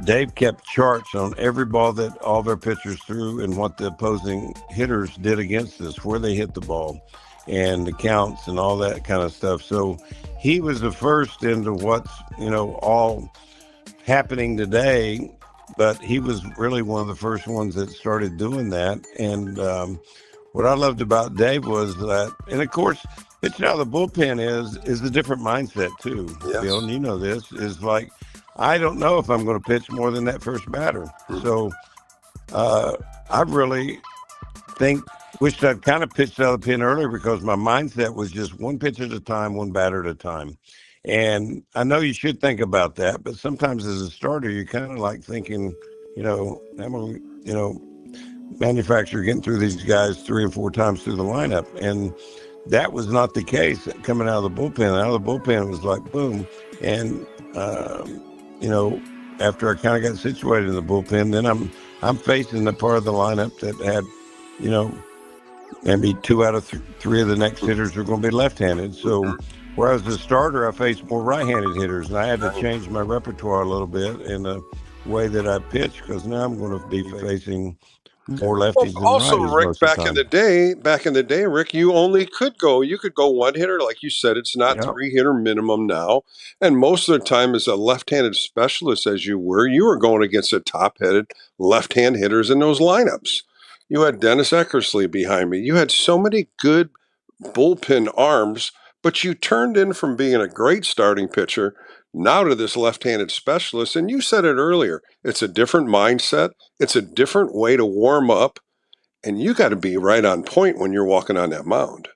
Dave kept charts on every ball that all their pitchers threw and what the opposing hitters did against us, where they hit the ball and the counts and all that kind of stuff. So he was the first into what's, all happening today, but he was really one of the first ones that started doing that. And what I loved about Dave was that, and of course, pitching out of the bullpen is a different mindset too. Yes. Bill, and you know this, is like, I don't know if I'm going to pitch more than that first batter. So I really wished I'd kind of pitched out of the pen earlier because my mindset was just one pitch at a time, one batter at a time. And I know you should think about that, but sometimes as a starter, you're kind of like thinking, manufacturer getting through these guys 3 and 4 times through the lineup. And that was not the case coming out of the bullpen. Out of the bullpen, it was like, boom. And, after I kind of got situated in the bullpen, then I'm facing the part of the lineup that had, maybe 2 out of 3 of the next hitters are going to be left-handed. So whereas as a starter, I faced more right-handed hitters, and I had to change my repertoire a little bit in the way that I pitch because now I'm going to be facing more lefties than also, righties. Rick, back in the day, Rick, you could go one hitter, like you said. It's not 3 hitter minimum now, and most of the time, as a left-handed specialist, as you were going against the top-headed left-hand hitters in those lineups. You had Dennis Eckersley behind me. You had so many good bullpen arms, but you turned in from being a great starting pitcher now to this left-handed specialist. And you said it earlier, it's a different mindset. It's a different way to warm up. And you got to be right on point when you're walking on that mound.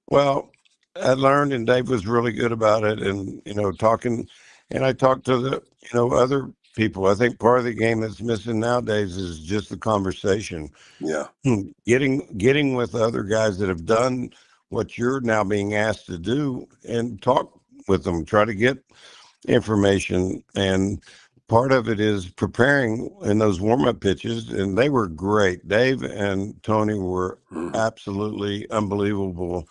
Well, I learned, and Dave was really good about it. And, talking, and I talked to the, other people. I think part of the game that's missing nowadays is just the conversation. Yeah. Getting with other guys that have done what you're now being asked to do and talk with them, try to get information. And part of it is preparing in those warm-up pitches, and they were great. Dave and Tony were absolutely unbelievable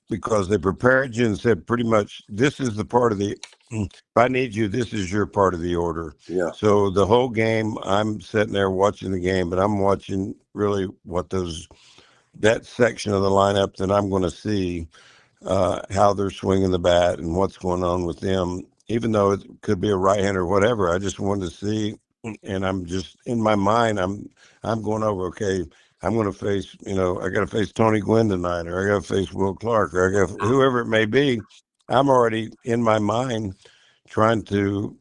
because they prepared you and said pretty much, this is the part of the, if I need you, this is your part of the order. Yeah. So the whole game, I'm sitting there watching the game, but I'm watching really what that section of the lineup that I'm going to see, how they're swinging the bat and what's going on with them, even though it could be a right-hander or whatever. I just wanted to see, and I'm just in my mind, I'm going over, okay, I'm going to face, I got to face Tony Gwynn tonight, or I got to face Will Clark, or I got whoever it may be. I'm already in my mind trying to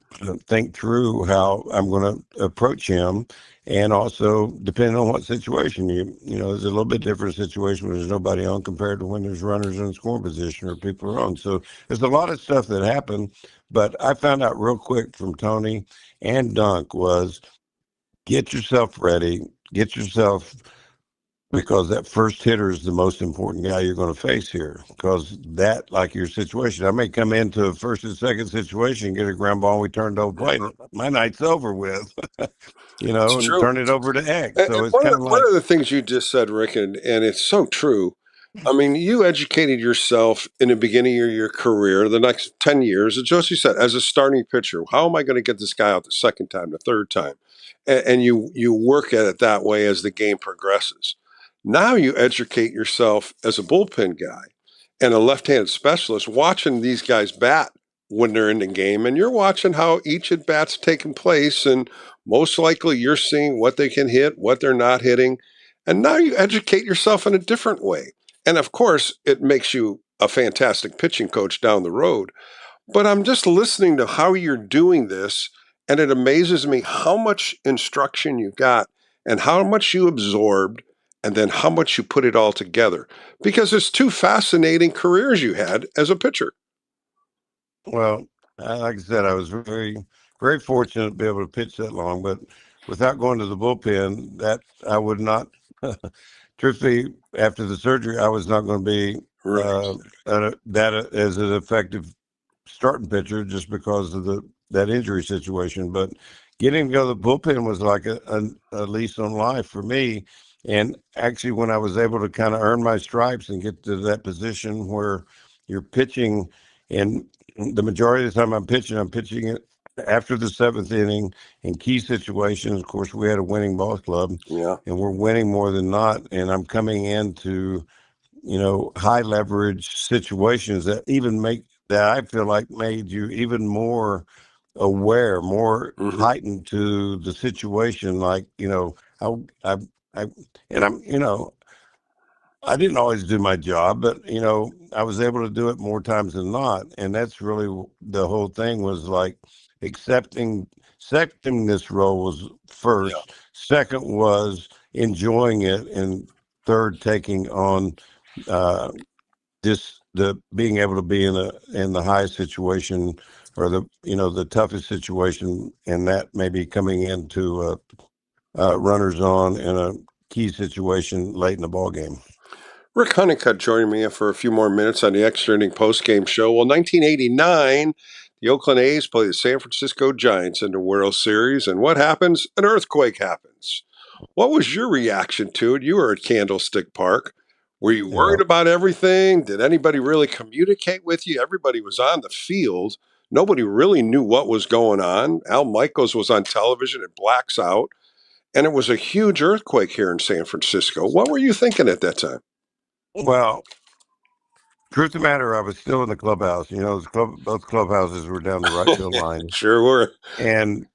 think through how I'm going to approach him. And also, depending on what situation, there's a little bit different situation when there's nobody on compared to when there's runners in scoring position or people are on. So there's a lot of stuff that happened. But I found out real quick from Tony and Dunk was get yourself ready, because that first hitter is the most important guy you're going to face here. Because that, like your situation, I may come into a first and second situation, get a ground ball, and we turn to play. My night's over with. And turn it over to X. So it's kind of like one of the things you just said, Rick, and it's so true. I mean, you educated yourself in the beginning of your career, the next 10 years, as Josie said, as a starting pitcher. How am I going to get this guy out the second time, the third time? And you work at it that way as the game progresses. Now you educate yourself as a bullpen guy and a left-handed specialist, watching these guys bat when they're in the game, and you're watching how each at bat's taking place, and most likely you're seeing what they can hit, what they're not hitting, and now you educate yourself in a different way. And of course, it makes you a fantastic pitching coach down the road. But I'm just listening to how you're doing this, and it amazes me how much instruction you got and how much you absorbed and then how much you put it all together. Because it's two fascinating careers you had as a pitcher. Well, like I said, I was very, very fortunate to be able to pitch that long, but without going to the bullpen, that I would not. Truthfully, after the surgery, I was not going to be that as an effective starting pitcher just because of that injury situation. But getting to go to the bullpen was like a lease on life for me. And actually, when I was able to kind of earn my stripes and get to that position where you're pitching, and the majority of the time I'm pitching it after the seventh inning in key situations. Of course, we had a winning ball club, and we're winning more than not. And I'm coming into high leverage situations that I feel like made you even more aware, more heightened to the situation. Like, I, and I'm, I didn't always do my job, but I was able to do it more times than not. And that's really the whole thing was like accepting this role was first. Yeah. Second was enjoying it, and third, taking on the being able to be in the highest situation or the toughest situation, and that maybe coming into runners on in a key situation late in the ball game. Rick Honeycutt joining me for a few more minutes on the Extra Inning Postgame Show. Well, 1989, the Oakland A's play the San Francisco Giants in the World Series, and what happens? An earthquake happens. What was your reaction to it? You were at Candlestick Park. Were you worried about everything? Did anybody really communicate with you? Everybody was on the field. Nobody really knew what was going on. Al Michaels was on television. It blacks out. And it was a huge earthquake here in San Francisco. What were you thinking at that time? Well, truth of the matter, I was still in the clubhouse. Both clubhouses were down the right field line. Sure were. And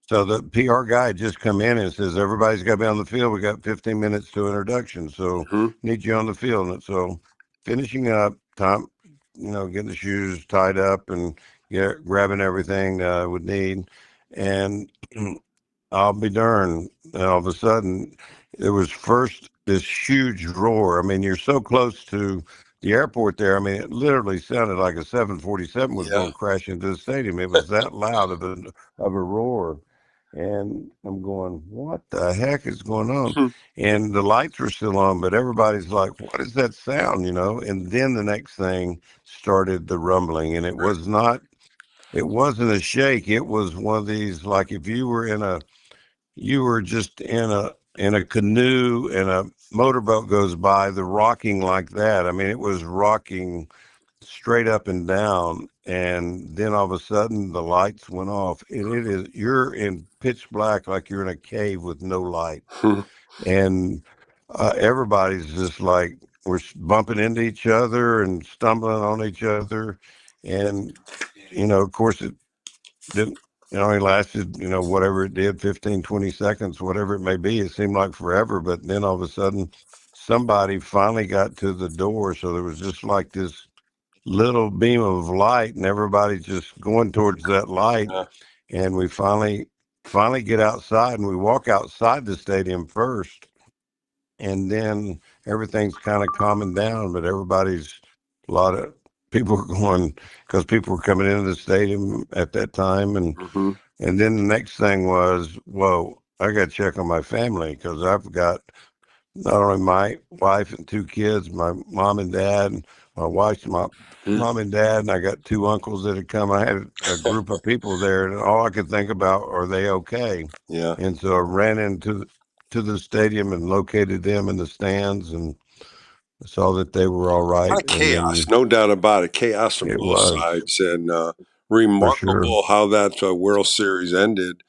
so the PR guy just come in and says, everybody's got to be on the field. We got 15 minutes to introduction, so need you on the field. And so finishing up, Tom, getting the shoes tied up and grabbing everything I would need. And I'll be darned, all of a sudden, there was first this huge roar. I mean, you're so close to the airport there. I mean, it literally sounded like a 747 was going to crash into the stadium. It was that loud of a roar. And I'm going, what the heck is going on? And the lights were still on, but everybody's like, what is that sound, And then the next thing started the rumbling, and it wasn't a shake. It was one of these, like if you were just in a canoe and a motorboat goes by, the rocking like that. I mean, it was rocking straight up and down, and then all of a sudden the lights went off. You're in pitch black, like you're in a cave with no light. And everybody's just like, we're bumping into each other and stumbling on each other. And, of course it didn't, it lasted, whatever it did, 15, 20 seconds, whatever it may be. It seemed like forever, but then all of a sudden somebody finally got to the door. So there was just like this little beam of light, and everybody just going towards that light. And we finally get outside, and we walk outside the stadium first, and then everything's kind of calming down, but a lot of people were going, because people were coming into the stadium at that time. And then the next thing was, whoa, I got to check on my family, because I've got not only my wife and two kids, my mom and dad, my wife's mom and dad, and I got two uncles that had come. I had a group of people there, and all I could think about, are they okay? Yeah. And so I ran into the stadium and located them in the stands, and saw that they were all A lot right, of and chaos, then no doubt about it. Chaos from it both was sides, and for sure. remarkable how that World Series ended.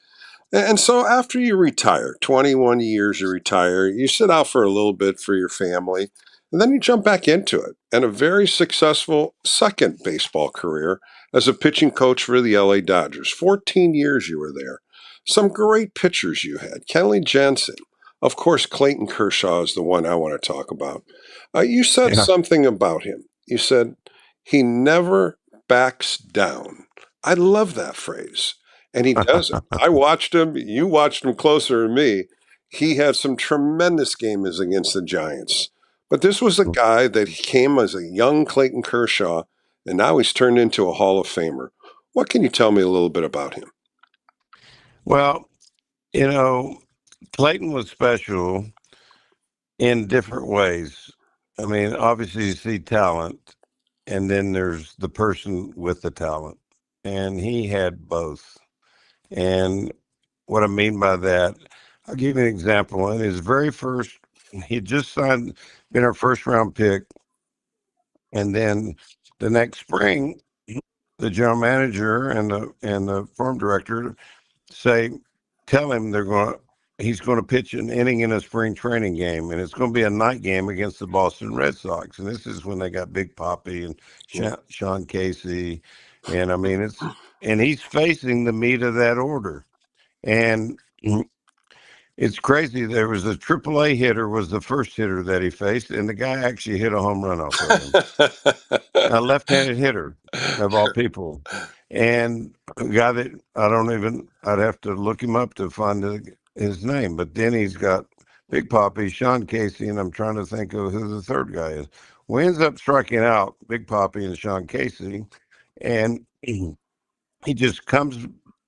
And so after you retire, 21 years you retire, you sit out for a little bit for your family, and then you jump back into it. And a very successful second baseball career as a pitching coach for the LA Dodgers. 14 years you were there. Some great pitchers you had. Kenley Jensen. Of course, Clayton Kershaw is the one I want to talk about. You said Yeah. something about him. You said, he never backs down. I love that phrase. And he doesn't. I watched him. You watched him closer than me. He had some tremendous games against the Giants. But this was a guy that he came as a young Clayton Kershaw, and now he's turned into a Hall of Famer. What can you tell me a little bit about him? Well, you know, Clayton was special in different ways. I mean, obviously you see talent, and then there's the person with the talent, and he had both. And what I mean by that, I'll give you an example. In his very first, he had just signed, been our first round pick, and then the next spring, the general manager and the farm director say, tell him he's going to pitch an inning in a spring training game, and it's going to be a night game against the Boston Red Sox. And this is when they got Big Poppy and Sean Casey, and I mean and he's facing the meat of that order, and it's crazy. There was a AAA hitter was the first hitter that he faced, and the guy actually hit a home run off of him. A left-handed hitter of all people, and a guy that I'd have to look him up to find his name. But then he's got Big Poppy, Sean Casey, and I'm trying to think of who the third guy is. Well, he ends up striking out Big Poppy and Sean Casey, and he just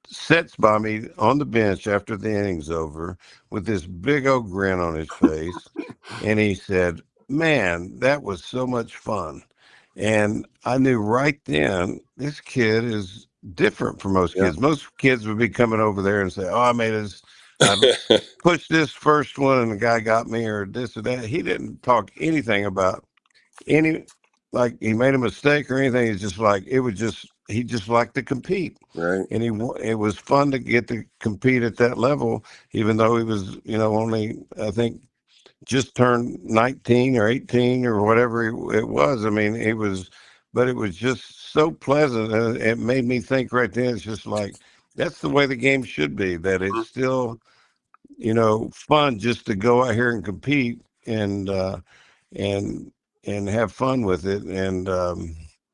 sits by me on the bench after the inning's over with this big old grin on his face. And he said, man, that was so much fun. And I knew right then, this kid is different from most kids. Most kids would be coming over there and say, oh, I pushed this first one and the guy got me, or this or that. He didn't talk anything about like he made a mistake or anything. It's just like, he just liked to compete. Right. And it was fun to get to compete at that level, even though he was, only, I think, just turned 19 or 18 or whatever it was. I mean, but it was just so pleasant. And it made me think right then, it's just like, that's the way the game should be, that it's still, fun just to go out here and compete and, and have fun with it. And,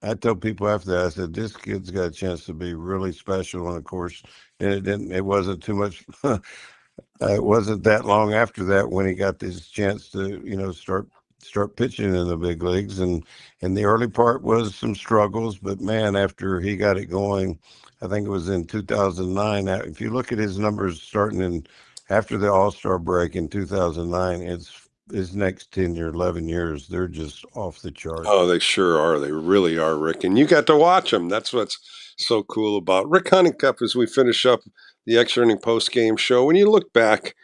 I told people after that, I said, this kid's got a chance to be really special. And of course, it wasn't too much. It wasn't that long after that when he got this chance to, start pitching in the big leagues. And the early part was some struggles, but man, after he got it going, I think it was in 2009. If you look at his numbers starting after the All-Star break in 2009, it's his next 10 or 11 years, they're just off the chart. Oh, they sure are. They really are, Rick. And you got to watch them. That's what's so cool about Rick Honeycutt as we finish up the Extra Inning Post Game Show. When you look back,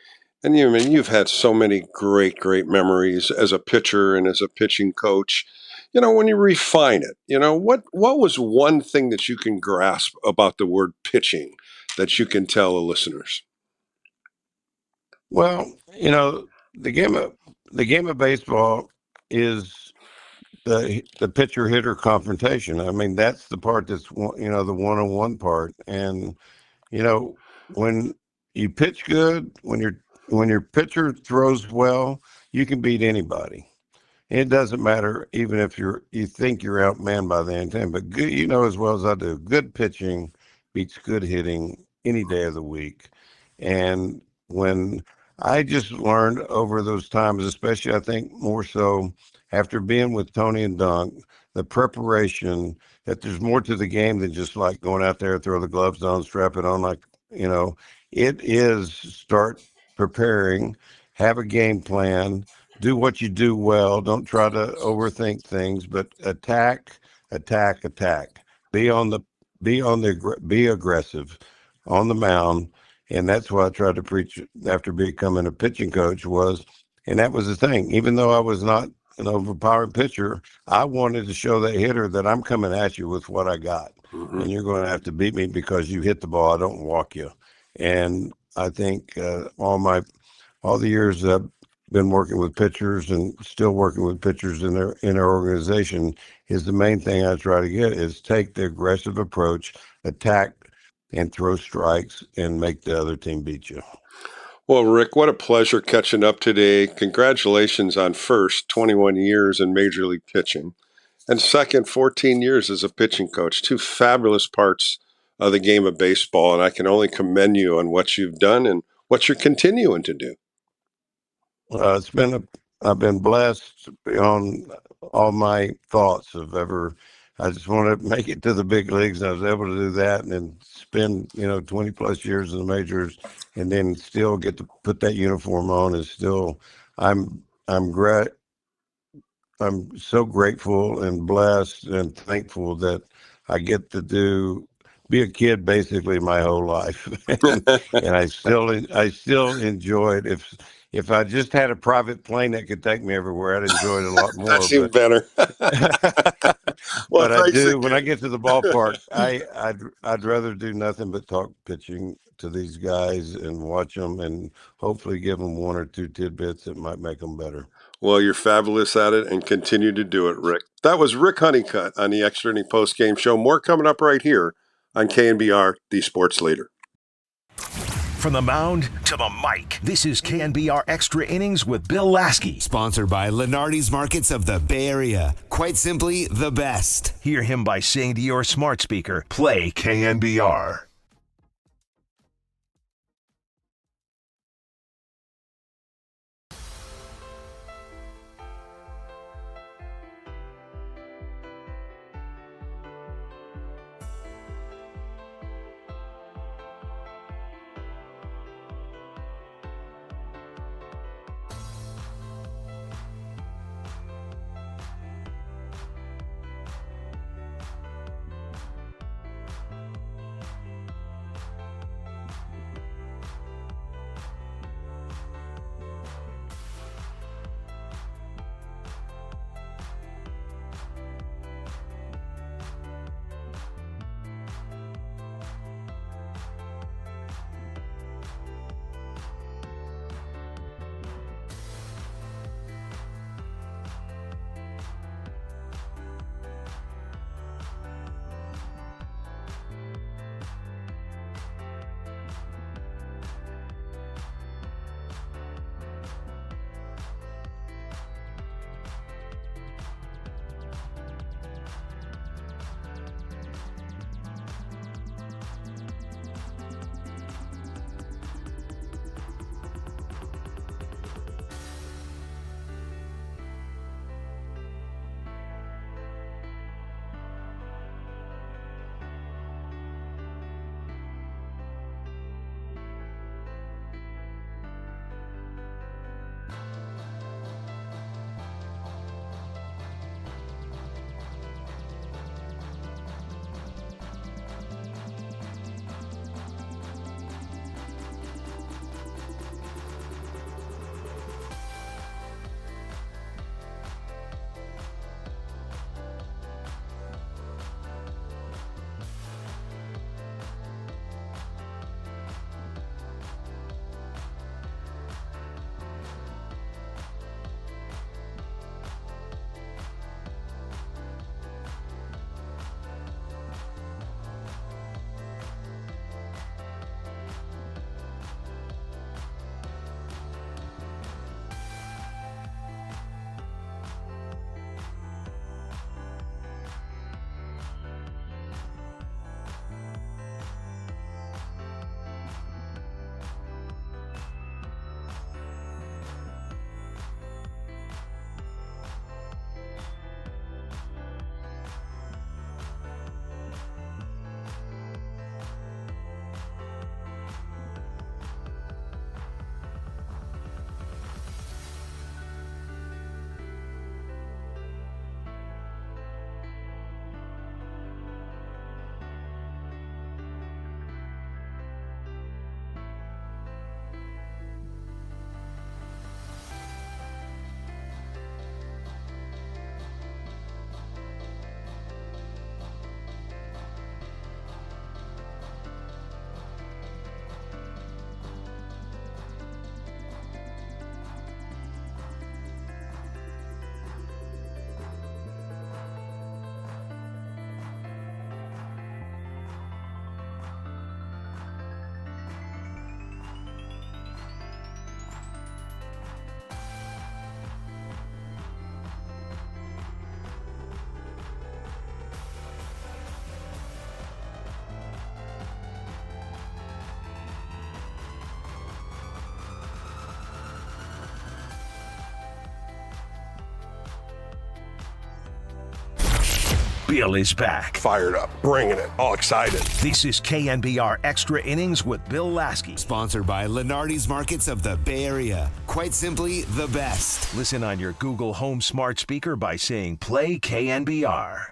and you've had so many great, great memories as a pitcher and as a pitching coach. When you refine it, what was one thing that you can grasp about the word pitching that you can tell the listeners? Well, the game of baseball is the pitcher hitter confrontation. I mean, that's the part that's the one-on-one part. And when you pitch good, when your pitcher throws well, you can beat anybody. It doesn't matter even if you think you're outmanned by the intent, but good, as well as I do, good pitching beats good hitting any day of the week. And when I just learned over those times, especially I think more so after being with Tony and Dunk, the preparation, that there's more to the game than just like going out there, throw the gloves on, strap it on, it is start preparing, have a game plan, do what you do well. Don't try to overthink things, but attack, attack, attack. Be aggressive on the mound. And that's what I tried to preach after becoming a pitching coach and that was the thing. Even though I was not an overpowered pitcher, I wanted to show that hitter that I'm coming at you with what I got, and you're going to have to beat me because you hit the ball. I don't walk you. And I think all the years that I've been working with pitchers and still working with pitchers in their organization is the main thing I try to get is take the aggressive approach, attack, and throw strikes and make the other team beat you. Well, Rick, what a pleasure catching up today. Congratulations on first 21 years in Major League pitching, and second 14 years as a pitching coach. Two fabulous parts of the game of baseball, and I can only commend you on what you've done and what you're continuing to do. I've been blessed beyond all my thoughts of ever. I just want to make it to the big leagues. I was able to do that and then spend 20 plus years in the majors, and then still get to put that uniform on. And still, I'm great. I'm so grateful and blessed and thankful that I get to be a kid basically my whole life, and I still enjoy it. If I just had a private plane that could take me everywhere, I'd enjoy it a lot more. That's even better. Well, But I thanks do when I again. get to the ballpark. I'd rather do nothing but talk pitching to these guys and watch them, and hopefully give them one or two tidbits that might make them better. Well, you're fabulous at it and continue to do it, Rick. That was Rick Honeycutt on the Extra Inning Post Game Show. More coming up right here on KNBR, the Sports Leader. From the mound to the mic, this is KNBR Extra Innings with Bill Laskey. Sponsored by Lenardi's Markets of the Bay Area. Quite simply, the best. Hear him by saying to your smart speaker, play KNBR. Bill is back. Fired up, bringing it, all excited. This is KNBR Extra Innings with Bill Laskey. Sponsored by Lenardi's Markets of the Bay Area. Quite simply, the best. Listen on your Google Home smart speaker by saying play KNBR.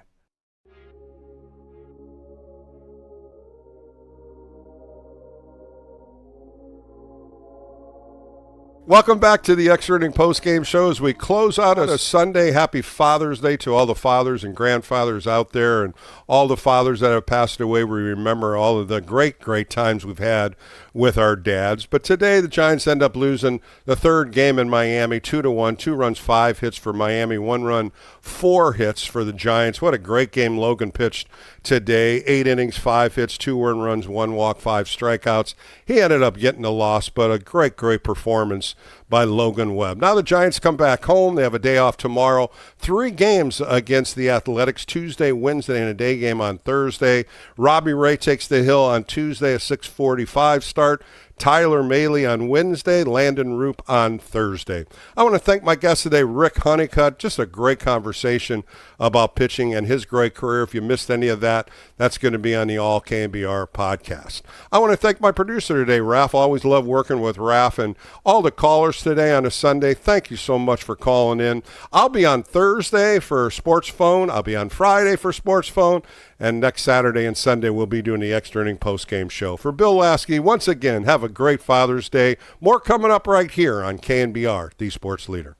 Welcome back to the Extra Inning Post-Game Show as we close out a Sunday. Happy Father's Day to all the fathers and grandfathers out there and all the fathers that have passed away. We remember all of the great, great times we've had with our dads. But today the Giants end up losing the third game in Miami, 2-1. 2 runs, 5 hits for Miami. 1 run, 4 hits for the Giants. What a great game Logan pitched today. 8 innings, 5 hits, 2 earned runs, 1 walk, 5 strikeouts. He ended up getting a loss, but a great, great performance by Logan Webb. Now the Giants come back home. They have a day off tomorrow. 3 games against the Athletics, Tuesday, Wednesday, and a day game on Thursday. Robbie Ray takes the hill on Tuesday, a 6:45 start. Tyler Mahle on Wednesday, Landon Roop on Thursday. I want to thank my guest today, Rick Honeycutt. Just a great conversation about pitching and his great career. If you missed any of that, that's going to be on the All KNBR podcast. I want to thank my producer today, Raph. I always love working with Raph, and all the callers today on a Sunday. Thank you so much for calling in. I'll be on Thursday for Sports Phone. I'll be on Friday for Sports Phone. And next Saturday and Sunday, we'll be doing the Extra Inning Post-Game Show. For Bill Laskey, once again, have a great Father's Day. More coming up right here on KNBR, the Sports Leader.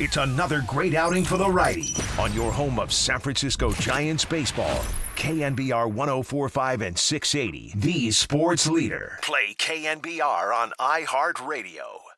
It's another great outing for the righty on your home of San Francisco Giants baseball. KNBR 104.5 and 680, the Sports Leader. Play KNBR on iHeartRadio.